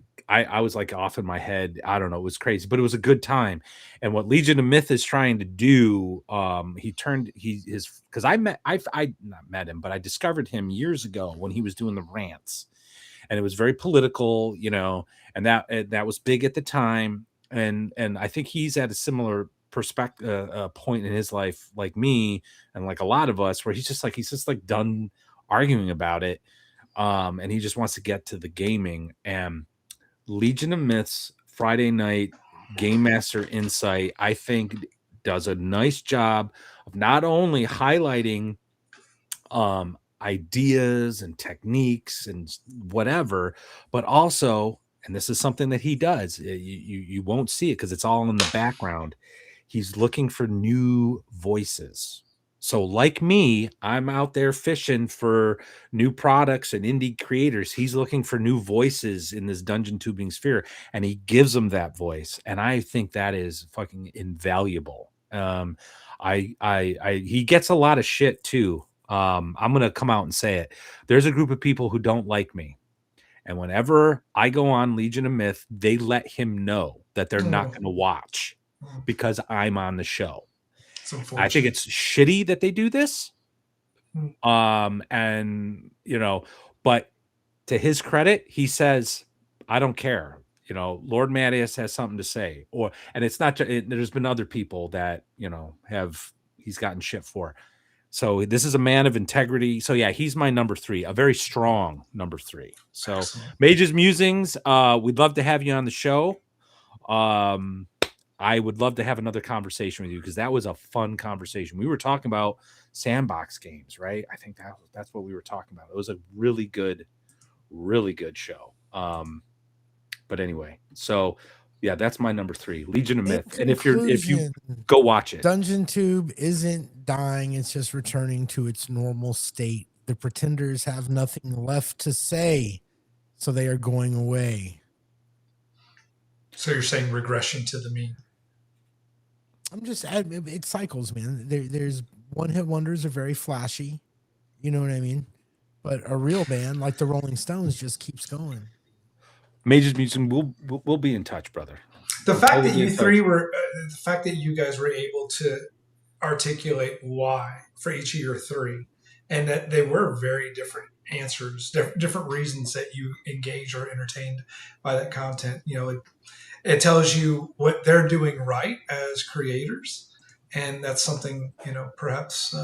off in my head. I don't know. It was crazy, but it was a good time. And what Legion of Myth is trying to do, because I not met him, but I discovered him years ago when he was doing the rants, and it was very political, and that was big at the time. And I think he's at a similar perspective point in his life like me and like a lot of us, where he's just like done arguing about it. and he just wants to get to the gaming. And Legion of Myths Friday night Game Master Insight, I think, does a nice job of not only highlighting ideas and techniques and whatever, but also, and this is something that he does, you won't see it because it's all in the background. He's looking for new voices. So, like me, I'm out there fishing for new products and indie creators. He's looking for new voices in this dungeon tubing sphere, and he gives them that voice. And I think that is fucking invaluable. He gets a lot of shit too. I'm gonna come out and say it. There's a group of people who don't like me, and whenever I go on Legion of Myth, they let him know that they're not going to watch because I'm on the show. I think it's shitty that they do this. And but to his credit, he says, I don't care. Lord Mattias has something to say, and it's not, there's been other people that, he's gotten shit for. So this is a man of integrity. So yeah, he's my number 3, a very strong number 3. So excellent. Mage's Musings, we'd love to have you on the show. I would love to have another conversation with you because that was a fun conversation. We were talking about sandbox games, right? I think that's what we were talking about. It was a really good show. But anyway, so yeah, that's my number 3, Legion of Myth. And if you go watch it,
Dungeontube isn't dying; it's just returning to its normal state. The pretenders have nothing left to say, so they are going away.
So you're saying regression to the mean?
I'm just it cycles, man. There's one-hit wonders are very flashy, you know what I mean? But a real band like the Rolling Stones just keeps going.
Mage's Music, we'll be in touch, brother.
The fact that the fact that you guys were able to articulate why for each of your 3, and that they were very different answers, different reasons that you engage or entertained by that content. It tells you what they're doing right as creators, and that's something perhaps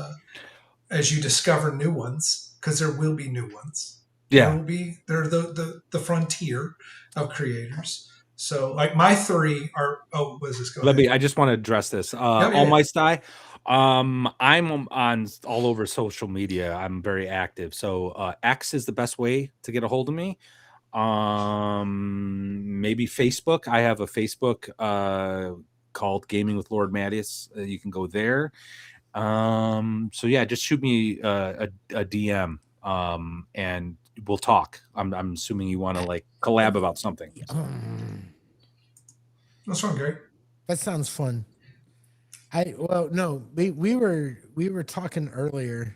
as you discover new ones, because there will be new ones.
Yeah,
they're the frontier of creators. So like my 3 are. Oh, what is this? Go ahead.
I just want to address this. All my style. I'm on all over social media. I'm very active. So X is the best way to get a hold of me. Maybe Facebook. I have a Facebook called Gaming with Lord Mattias. You can go there. So yeah, just shoot me a DM. And we'll talk. I'm assuming you want to like collab about something.
That's fun, Gary.
That sounds fun. We were talking earlier,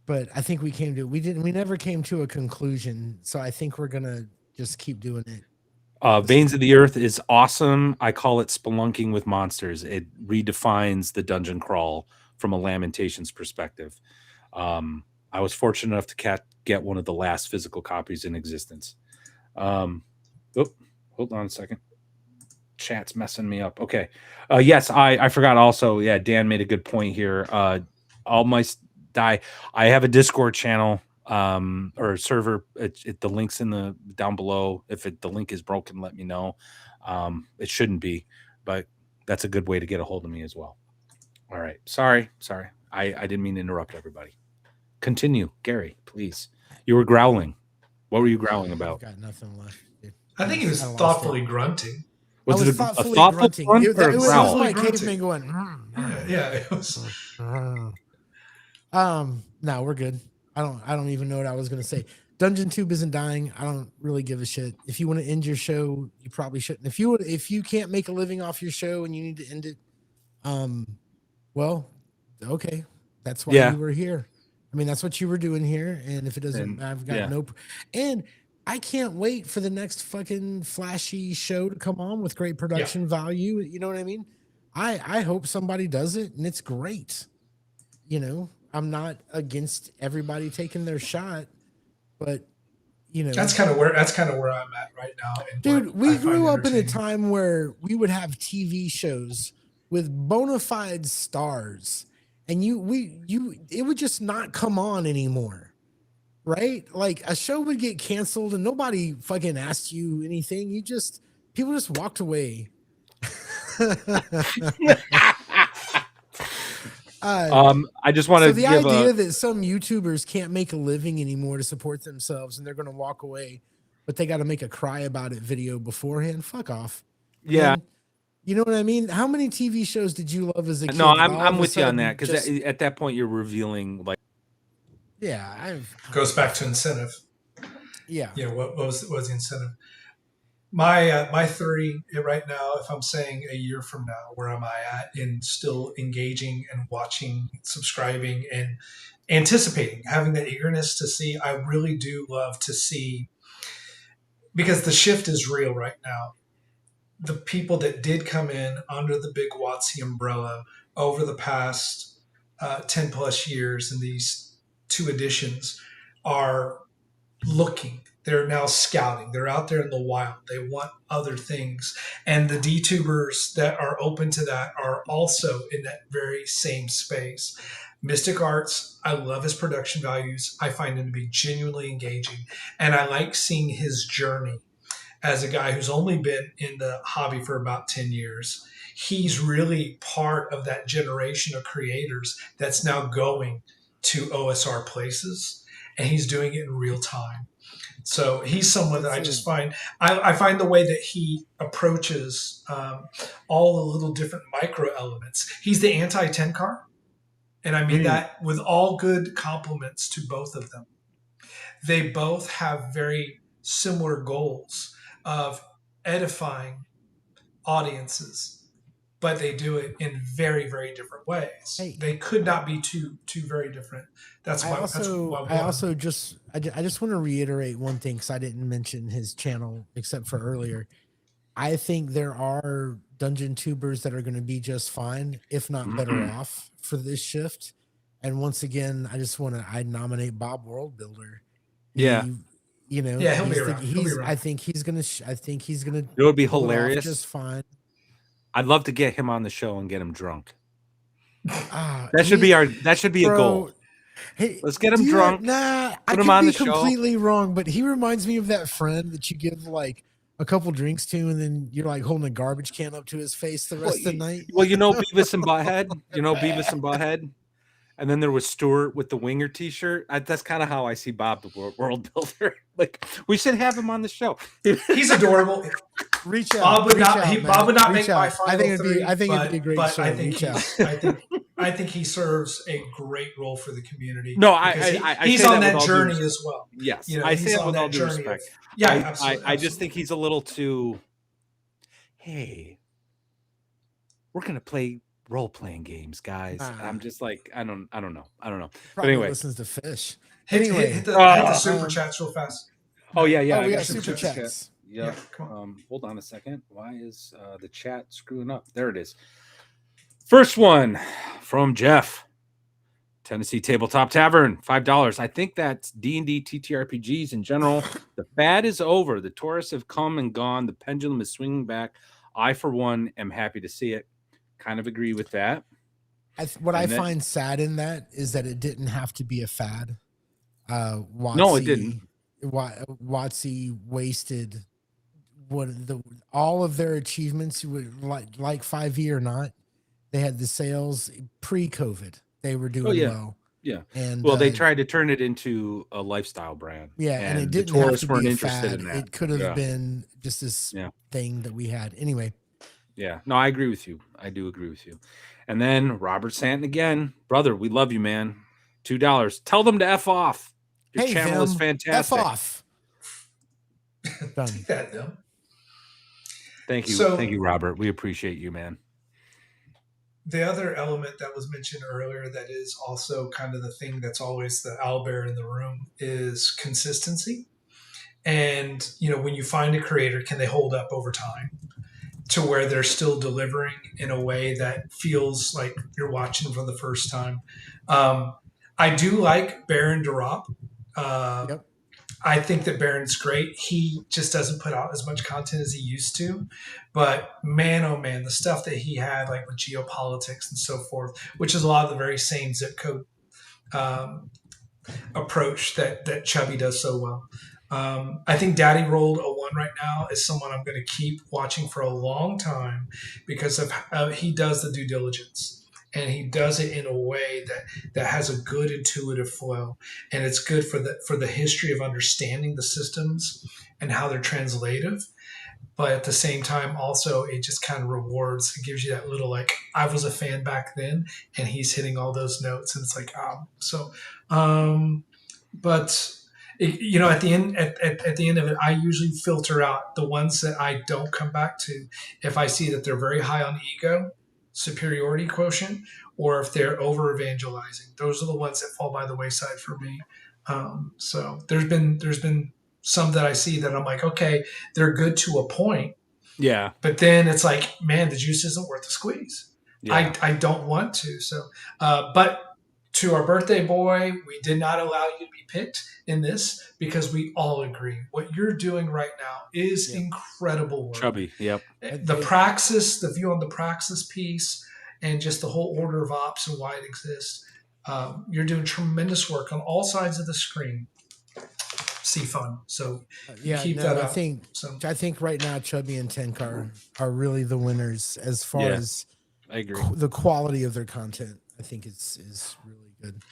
but I think we never came to a conclusion. So I think we're gonna just keep doing it.
Veins of the Earth is awesome. I call it spelunking with monsters. It redefines the dungeon crawl from a Lamentations perspective. I was fortunate enough to get one of the last physical copies in existence. Hold on a second. Chat's messing me up. Okay. Yes, I forgot also. Yeah, Dan made a good point here. All my die. I have a Discord channel or server. The link's down below. If the link is broken, let me know. It shouldn't be, but that's a good way to get a hold of me as well. All right. Sorry. I didn't mean to interrupt everybody. Continue, Gary, please. You were growling. What were you growling about?
I've got nothing left. Dude.
I think he was thoughtfully grunting.
Was it a thoughtful grunting?
It was like caveman going.
Yeah, it was.
No, we're good. I don't even know what I was gonna say. Dungeontube isn't dying. I don't really give a shit. If you want to end your show, you probably shouldn't. If you can't make a living off your show and you need to end it, well, okay, that's why you were here. I mean, that's what you were doing here. And if it doesn't, I've got and I can't wait for the next fucking flashy show to come on with great production value. You know what I mean? I hope somebody does it and it's great. I'm not against everybody taking their shot, but
that's kind of where I'm at right now.
Dude, we grew up in a time where we would have TV shows with bona fide stars. And it would just not come on anymore. right? Like a show would get canceled and nobody fucking asked you anything. People just walked away.
I just want
So
to
the
give
idea
a
that some YouTubers can't make a living anymore to support themselves and they're going to walk away, but they got to make a cry about it video beforehand. Fuck off.
yeah.
Man, you know what I mean? How many TV shows did you love as a kid?
No,
that all
I'm
of a
with you on that
sudden
because
just
at that point you're revealing like
yeah, I've
Goes back to incentive.
yeah.
You know, what was the incentive? My theory right now, if I'm saying a year from now, where am I at in still engaging and watching, subscribing, and anticipating, having that eagerness to see? I really do love to see, because the shift is real right now. The people that did come in under the big WotC umbrella over the past 10 plus years in these two editions are looking. They're now scouting. They're out there in the wild. They want other things. And the DTubers that are open to that are also in that very same space. Mystic Arts, I love his production values. I find him to be genuinely engaging. And I like seeing his journey as a guy who's only been in the hobby for about 10 years. He's really part of that generation of creators that's now going to OSR places, and he's doing it in real time. So he's someone that I just find, I find the way that he approaches all the little different micro elements. He's the anti-10 car. And I mean that with all good compliments to both of them. They both have very similar goals of edifying audiences, but they do it in very, very different ways.
Hey.
They could not be two very different. That's why.
I just want to reiterate one thing because I didn't mention his channel except for earlier. I think there are dungeon tubers that are going to be just fine, if not better off for this shift. And once again, I nominate Bob World Builder.
yeah.
He'll be around.
I think he's gonna.
It would be hilarious.
Just fine.
I'd love to get him on the show and get him drunk. That should be a goal.
Hey,
let's get him drunk.
Nah, I could be completely wrong, but he reminds me of that friend that you give like a couple drinks to, and then you're like holding a garbage can up to his face the rest of the night.
Well, Beavis and Butthead. And then there was Stuart with the Winger T-shirt. That's kind of how I see Bob the World Builder. Like, we should have him on the show.
He's adorable.
Reach out.
Bob would not make my final
I think it'd be a great
but
show.
I think he serves a great role for the community.
No,
he's on that journey as well.
Yes, I say it with all due respect.
Absolutely.
I just think he's a little too. Hey, we're gonna play role-playing games, guys. I'm just like, I don't know.
Probably
but anyway,
listens to Fish.
Hit the super chats real fast.
Oh yeah.
We got super chats.
Yeah. Come on. Hold on a second. Why is the chat screwing up? There it is. First one from Jeff. Tennessee Tabletop Tavern, $5. I think that's D&D TTRPGs in general. The fad is over. The tourists have come and gone. The pendulum is swinging back. I, for one, am happy to see it. Kind of agree with that.
I find sad in that is that it didn't have to be a fad.
No, it didn't.
WotC wasted all of their achievements. Like 5e or not, they had the sales pre-COVID. They were doing well.
Yeah,
and
they tried to turn it into a lifestyle brand.
Yeah, and it didn't
the tourists
have to
weren't
be a
interested
fad.
in that.
It could have been just this thing that we had. Anyway.
Yeah, no, I agree with you. I do agree with you. And then Robert Santon again, brother, we love you, man. $2. Tell them to F off. Your channel is fantastic.
F off. Done.
Thank you. Thank you, Robert. We appreciate you, man.
The other element that was mentioned earlier that is also kind of the thing that's always the owlbear in the room is consistency. And, when you find a creator, can they hold up over time to where they're still delivering in a way that feels like you're watching for the first time? I do like Baron Durop.
Yep.
I think that Baron's great. He just doesn't put out as much content as he used to. But man, oh man, the stuff that he had, like with geopolitics and so forth, which is a lot of the very same zip code approach that Chubby does so well. I think Daddy Rolled a 1 right now is someone I'm going to keep watching for a long time because of he does the due diligence, and he does it in a way that has a good intuitive flow, and it's good for the history of understanding the systems and how they're translative. But at the same time, also it just kind of rewards. It gives you that little like I was a fan back then, and he's hitting all those notes, and it's like so. But at the end at the end of it, I usually filter out the ones that I don't come back to if I see that they're very high on ego, superiority quotient, or if they're over evangelizing. Those are the ones that fall by the wayside for me. So there's been some that I see that I'm like, okay, they're good to a point,
Yeah.
but then it's like, man, the juice isn't worth the squeeze.
Yeah.
I don't want to. So, but to our birthday boy, we did not allow you to be picked in this because we all agree what you're doing right now is incredible work.
Chubby. Yep.
The praxis, the view on the praxis piece, and just the whole order of ops and why it exists. You're doing tremendous work on all sides of the screen. See fun. So keep that up.
I think right now Chubby and Tank are really the winners as far as
I agree.
The quality of their content. I think is really good.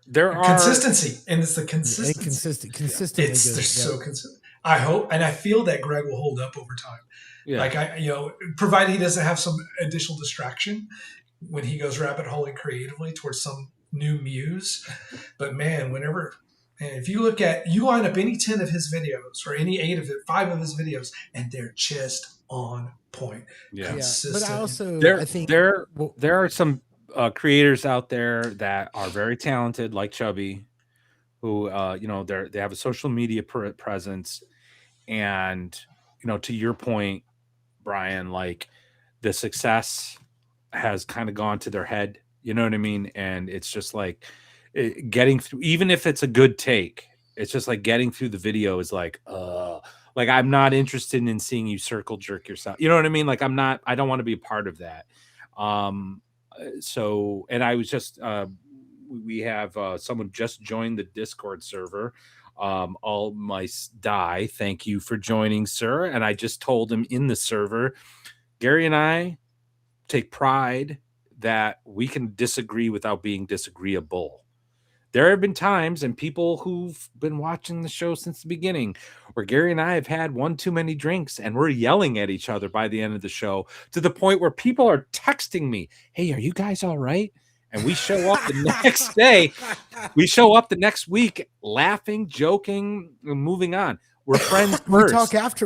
There are
consistency, and it's the consistency.
Consistently
They're
good.
so consistent. I hope, and I feel that Greg will hold up over time.
Yeah.
Like provided he doesn't have some additional distraction when he goes rabbit holing creatively towards some new muse. But man, if you line up any 10 of his videos or any 5 of his videos, and they're just on point.
Yeah.
Consistent.
But I also
there
I think
there are some creators out there that are very talented, like Chubby, who they have a social media presence, and to your point, Brian, like the success has kind of gone to their head. You know what I mean? And it's just like getting through, even if it's a good take, it's just like getting through the video is like I'm not interested in seeing you circle jerk yourself. You know what I mean? Like I don't want to be a part of that. So, and I was just we have someone just joined the Discord server. All mice die. Thank you for joining, sir. And I just told him in the server, Gary and I take pride that we can disagree without being disagreeable. There have been times, and people who've been watching the show since the beginning, where Gary and I have had one too many drinks and we're yelling at each other by the end of the show, to the point where people are texting me, "Hey, are you guys all right?" And we show up the next day. We show up the next week laughing, joking, and moving on. We're friends first.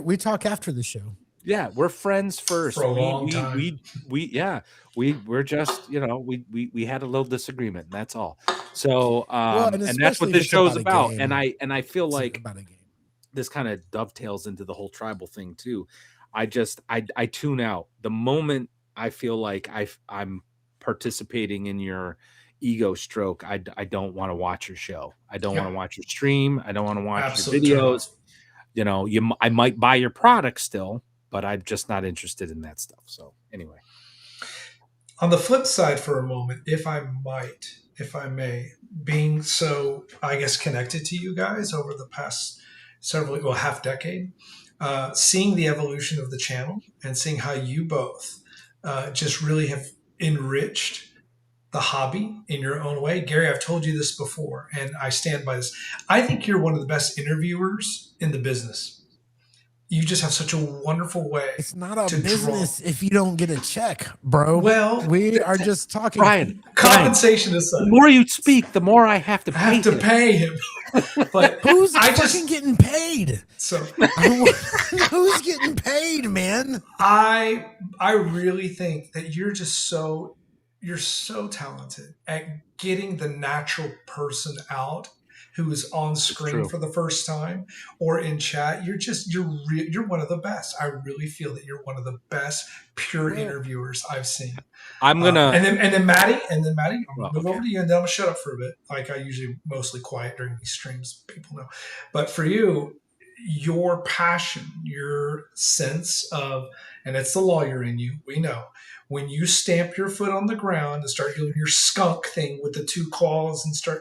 We talk after the show.
Yeah, we're friends first.
For a long time.
We're just, we had a little disagreement, and that's all. So and that's what this show's about. And I feel like this kind of dovetails into the whole tribal thing too. I tune out the moment I feel like I'm participating in your ego stroke. I don't want to watch your show. I don't want to watch your stream. I don't want to watch your videos. I might buy your product still, but I'm just not interested in that stuff. So anyway,
on the flip side for a moment, if I may, being so, I guess, connected to you guys over the past half decade, seeing the evolution of the channel and seeing how you both just really have enriched the hobby in your own way. Gary, I've told you this before, and I stand by this. I think you're one of the best interviewers in the business. You just have such a wonderful way.
It's not a business if you don't get a check, bro.
Well,
we are just talking.
Brian, compensation aside.
The more you speak, the more I have to
pay him. But
who's fucking getting paid?
So
who's getting paid, man?
I really think that you're so talented at getting the natural person out who is on screen for the first time or in chat. You're one of the best. I really feel that you're one of the best pure interviewers I've seen.
I'm gonna
and then Maddie, I'm gonna move over to you, and then I'm gonna shut up for a bit. Like I usually mostly quiet during these streams, people know. But for you, your passion, your sense of, and it's the lawyer in you, we know, when you stamp your foot on the ground and start doing your skunk thing with the 2 claws and start,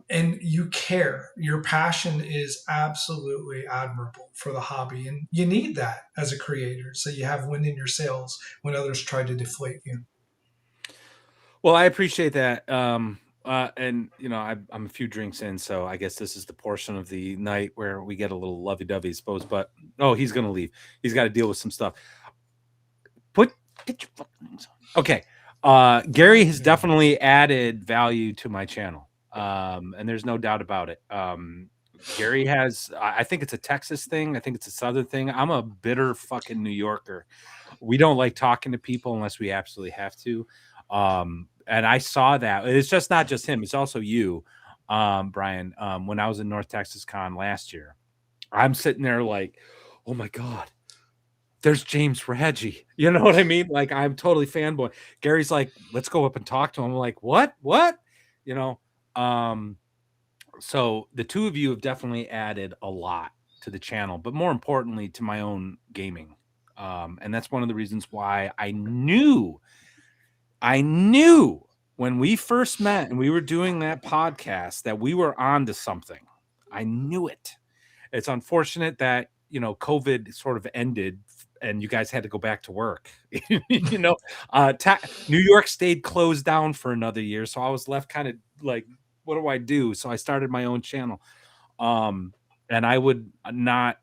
and you care. Your passion is absolutely admirable for the hobby, and you need that as a creator, so you have wind in your sails when others try to deflate you.
Well, I appreciate that. And I'm a few drinks in, so I guess this is the portion of the night where we get a little lovey-dovey, I suppose. But he's gonna leave. He's got to deal with some stuff. Get your fucking rings on. Okay. Gary has definitely added value to my channel. And there's no doubt about it. Gary has, I think it's a Texas thing. I think it's a Southern thing. I'm a bitter fucking New Yorker. We don't like talking to people unless we absolutely have to. And I saw that. It's just not just him. It's also you, Brian. When I was in North Texas Con last year, I'm sitting there like, oh my God, there's James Raggi. You know what I mean? Like, I'm totally fanboy. Gary's like, let's go up and talk to him. I'm like, what? You know? So the two of you have definitely added a lot to the channel, but more importantly to my own gaming. And that's one of the reasons why I knew when we first met and we were doing that podcast that we were on to something. I knew it. It's unfortunate that, COVID sort of ended and you guys had to go back to work. New York stayed closed down for another year. So I was left kind of like, what do I do? So I started my own channel. And I would not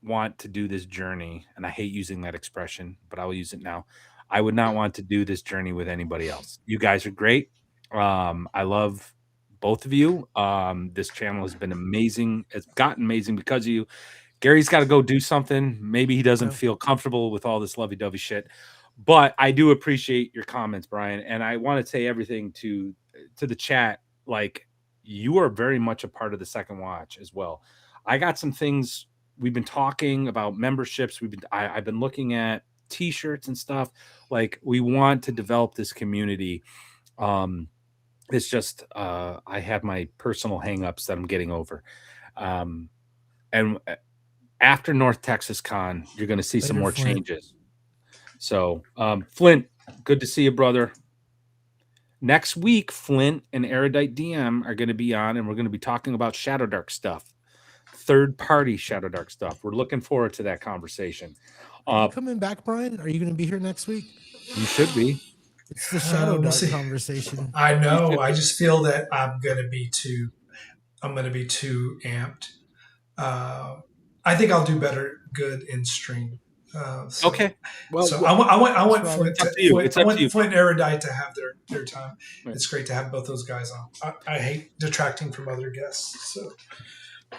want to do this journey. And I hate using that expression, but I will use it now. I would not want to do this journey with anybody else. You guys are great. I love both of you. This channel has been amazing. It's gotten amazing because of you. Gary's got to go do something. Maybe he doesn't feel comfortable with all this lovey-dovey shit. But I do appreciate your comments, Brian. And I want to say everything to the chat. Like, you are very much a part of the Second Watch as well. I got some things. We've been talking about memberships. I've been looking at t-shirts and stuff. Like, we want to develop this community. It's just I have my personal hangups that I'm getting over. And after North Texas Con, you're going to see some more changes. So, Flint, good to see you, brother. Next week, Flint and Erudite DM are going to be on, and we're going to be talking about Shadow Dark stuff, third-party Shadow Dark stuff. We're looking forward to that conversation.
Are you coming back, Brian? Are you going to be here next week?
You should be.
It's the Shadow Dark conversation.
I know. I just feel that I'm going to be too amped. I think I'll do good in stream.
Okay.
Well, so I want Flint and Erudite to have their time. Right. It's great to have both those guys on. I hate detracting from other guests. So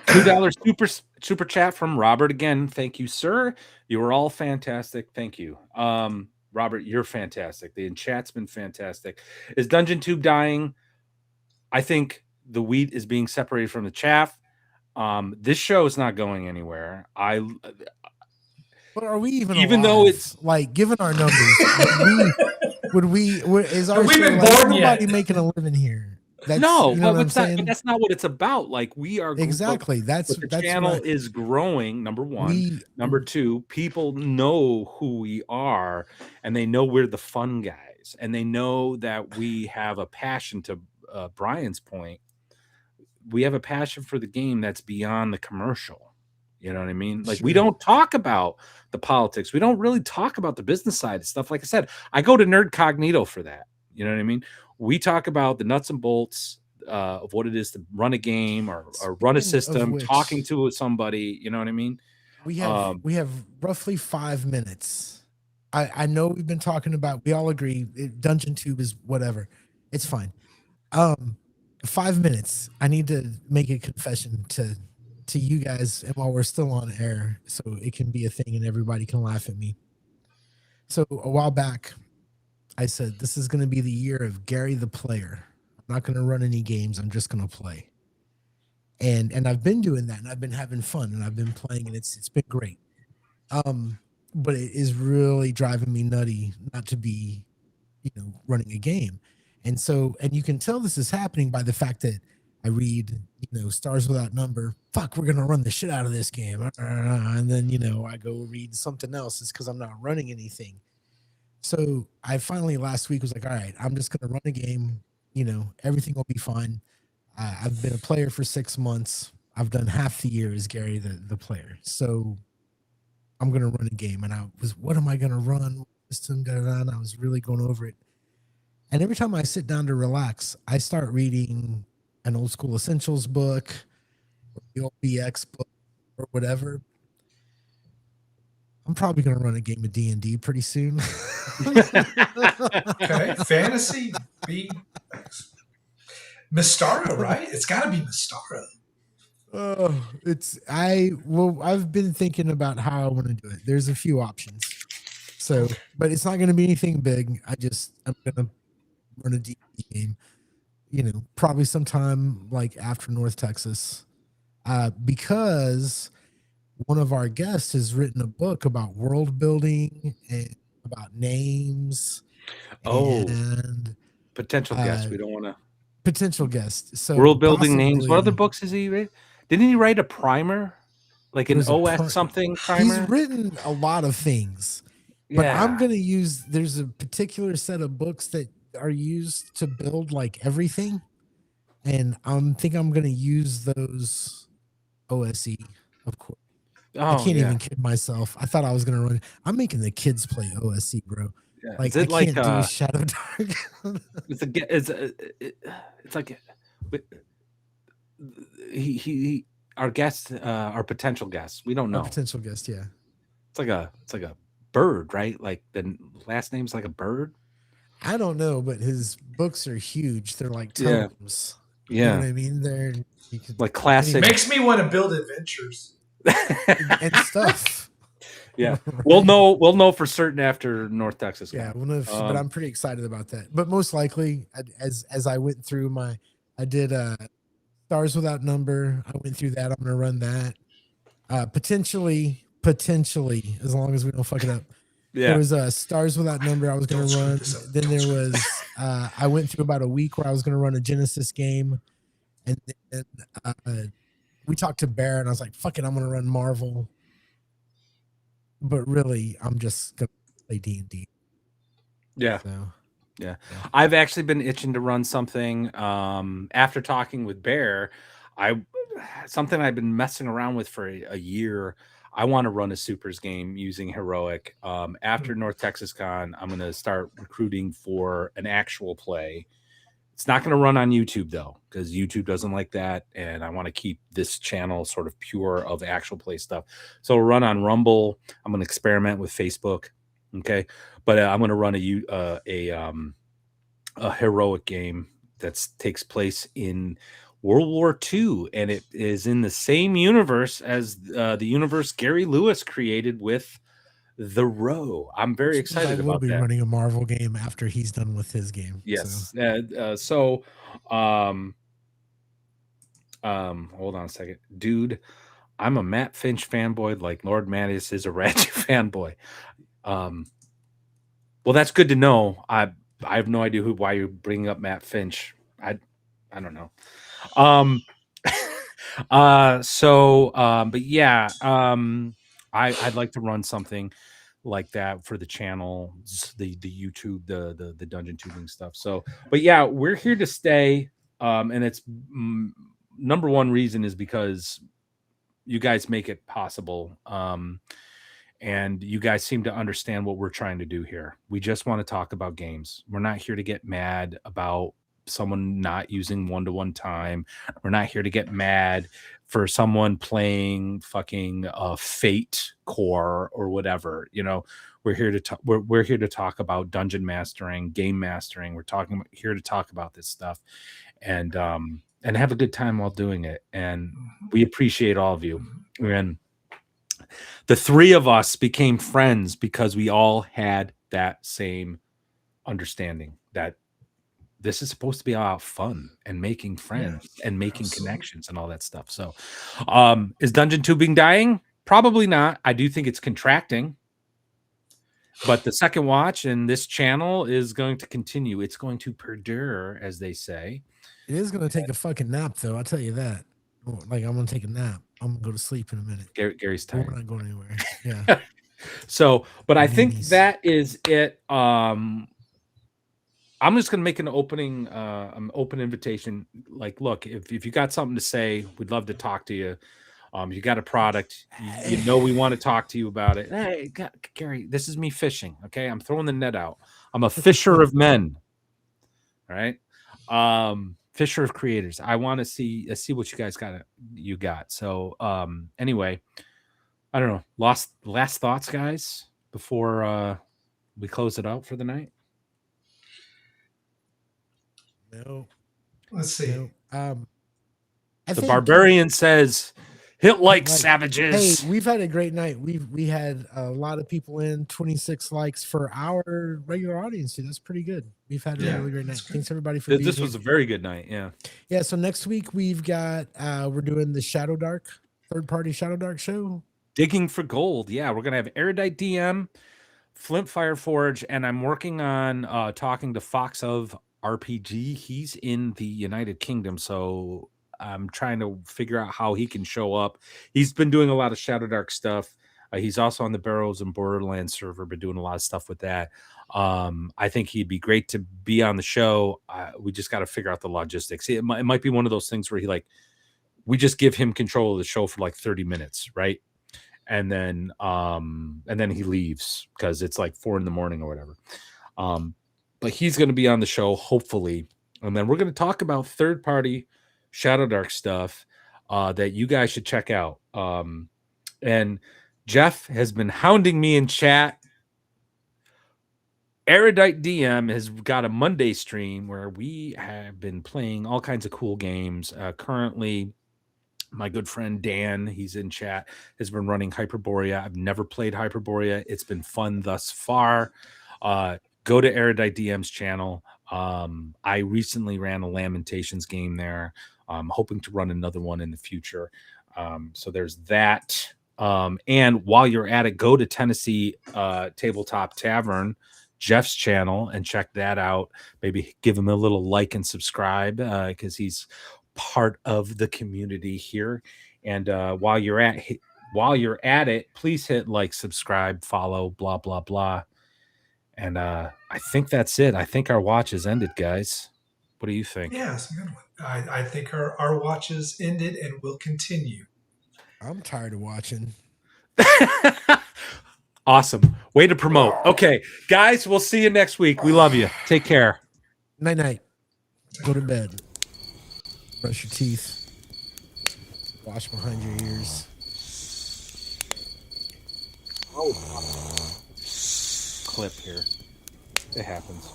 $2 super chat from Robert again. Thank you, sir. You were all fantastic. Thank you. Robert, you're fantastic. The chat's been fantastic. Is Dungeontube dying? I think the wheat is being separated from the chaff. This show is not going anywhere.
But are we even though it's like given our numbers, is our show like everybody making a living here? That's,
no,
you know
but that's not what it's about. Like, we are
exactly that's
the channel is growing. Number one, number two, people know who we are, and they know we're the fun guys, and they know that we have a passion. To Brian's point, we have a passion for the game that's beyond the commercial. You know what I mean? Like, we don't talk about the politics. We don't really talk about the business side of stuff. Like I said, I go to Nerd Cognito for that. You know what I mean? We talk about the nuts and bolts of what it is to run a game or run a system, talking to somebody. You know what I mean?
We have roughly 5 minutes. I know we've been talking about, we all agree, Dungeontube is whatever. It's fine. 5 minutes. I need to make a confession to you guys, and while we're still on air, so it can be a thing and everybody can laugh at me. So a while back, I said, this is going to be the year of Gary the player. I'm not going to run any games. I'm just going to play. And I've been doing that, and I've been having fun, and I've been playing, and it's been great. But it is really driving me nutty not to be, running a game. And you can tell this is happening by the fact that I read, Stars Without Number. Fuck, we're going to run the shit out of this game. And then, I go read something else. It's because I'm not running anything. So I finally last week was like, all right, I'm just going to run a game. Everything will be fine. I've been a player for 6 months. I've done half the year as Gary, the player. So I'm gonna run a game, and what am I gonna run? System, and I was really going over it. And every time I sit down to relax, I start reading an old school essentials book, or the old BX book, or whatever. I'm probably gonna run a game of D&D pretty soon.
Okay, fantasy B. Mistara, right? It's got to be Mistara.
I've been thinking about how I want to do it. There's a few options. So, but it's not going to be anything big. I'm going to run a D&D game, probably sometime like after North Texas, because one of our guests has written a book about world building and about names. And
potential guests. We don't want to.
Potential guest. So
world building names. What other books has he read? Didn't he write a primer, like an OS something primer?
He's written a lot of things, but I'm going to use. There's a particular set of books that are used to build like everything, and I'm going to use those OSE, of course. I can't even kid myself. I thought I was going to run. I'm making the kids play OSE, bro.
Yeah.
Like I can't do Shadow Dark.
It's like he our guest, our potential guest. We don't know.
Our potential guest, yeah.
It's like a bird, right? Like the last name's like a bird.
I don't know, but his books are huge. They're like tomes.
Yeah.
You know what I mean? They're
like classic.
It makes me want to build adventures
and stuff.
Yeah, we'll know for certain after North Texas.
Yeah, but I'm pretty excited about that. But most likely, as I went through I did Stars Without Number. I went through that. I'm gonna run that. Potentially, as long as we don't fuck it up. Yeah. There was Stars Without Number I was gonna run. Then there was I went through about a week where I was gonna run a Genesis game, and then we talked to Bear, and I was like, "Fuck it, I'm gonna run Marvel." But really, I'm just gonna play D&D.
Yeah. So, yeah. I've actually been itching to run something. After talking with Bear, something I've been messing around with for a year. I want to run a supers game using Heroic. After North Texas Con, I'm gonna start recruiting for an actual play. It's not going to run on YouTube though, because YouTube doesn't like that, and I want to keep this channel sort of pure of actual play stuff. So we'll run on Rumble. I'm going to experiment with Facebook, okay? But I'm going to run a heroic game that takes place in World War II, and it is in the same universe as the universe Gary Lewis created with The Row. I'm very excited about that. I will be
running a Marvel game after he's done with his game.
Yes. So, hold on a second, dude. I'm a Matt Finch fanboy, like Lord Mattis is a Ratchet fanboy. Well, that's good to know. I have no idea why you're bringing up Matt Finch. I don't know. But yeah. I'd like to run something like that for the channel, the YouTube, the dungeon tubing stuff. So, but yeah, we're here to stay. And it's number one reason is because you guys make it possible. And you guys seem to understand what we're trying to do here. We just want to talk about games. We're not here to get mad about someone not using one-to-one time. We're not here to get mad for someone playing fucking Fate Core or whatever. We're here to talk. We're here to talk about dungeon mastering, game mastering. We're here to talk about this stuff, and have a good time while doing it. And we appreciate all of you. And the three of us became friends because we all had that same understanding that this is supposed to be about fun and making friends and making connections and all that stuff. So, is Dungeontubing dying? Probably not. I do think it's contracting, but the second watch and this channel is going to continue. It's going to perdure, as they say.
It is going to take a fucking nap, though. I'll tell you that. Like, I'm going to take a nap. I'm going to go to sleep in a minute.
Gary's tired.
We're not going anywhere. Yeah.
So, but I think that is it. I'm just gonna make an open invitation. Like, look, if you got something to say, we'd love to talk to you. You got a product, you know, we want to talk to you about it. Hey, Gary, this is me fishing. Okay, I'm throwing the net out. I'm a fisher of men. All right, fisher of creators. I want to see what you guys got. So, anyway, I don't know. Last thoughts, guys, before we close it out for the night.
No.
Let's see.
No.
The barbarian says, "Hit like savages."
Hey, we've had a great night. We had a lot of people in, 26 likes for our regular audience. Dude, that's pretty good. We've had a really great night. Thanks everybody for being here.
This was a very good night.
Yeah. So next week we've got we're doing the Shadow Dark, third-party Shadow Dark show.
Digging for gold. Yeah, we're gonna have Erudite DM, Flint Fireforge, and I'm working on talking to Fox of RPG. He's in the United Kingdom, so I'm trying to figure out how he can show up. He's been doing a lot of Shadow Dark stuff. He's also on the Barrows and Borderlands server, been doing a lot of stuff with that. I think he'd be great to be on the show. We just got to figure out the logistics. It might be one of those things where we just give him control of the show for like 30 minutes, right? And then he leaves because it's like 4 a.m. or whatever. But he's going to be on the show, hopefully. And then we're going to talk about third-party Shadow Dark stuff that you guys should check out. And Jeff has been hounding me in chat. Erudite DM has got a Monday stream where we have been playing all kinds of cool games. Currently, my good friend Dan, he's in chat, has been running Hyperborea. I've never played Hyperborea. It's been fun thus far. Go to Erudite DM's channel. I recently ran a Lamentations game there. I'm hoping to run another one in the future. So there's that. And while you're at it, go to Tennessee Tabletop Tavern, Jeff's channel, and check that out. Maybe give him a little like and subscribe because he's part of the community here. And while you're at it, please hit like, subscribe, follow, blah blah blah. And I think that's it. I think our watch is ended, guys. What do you think?
Yeah, it's a good one. I think our watch is ended and will continue.
I'm tired of watching.
Awesome. Way to promote. Okay, guys, we'll see you next week. We love you. Take care.
Night. Go to bed. Brush your teeth. Wash behind your ears.
Clip here. It happens.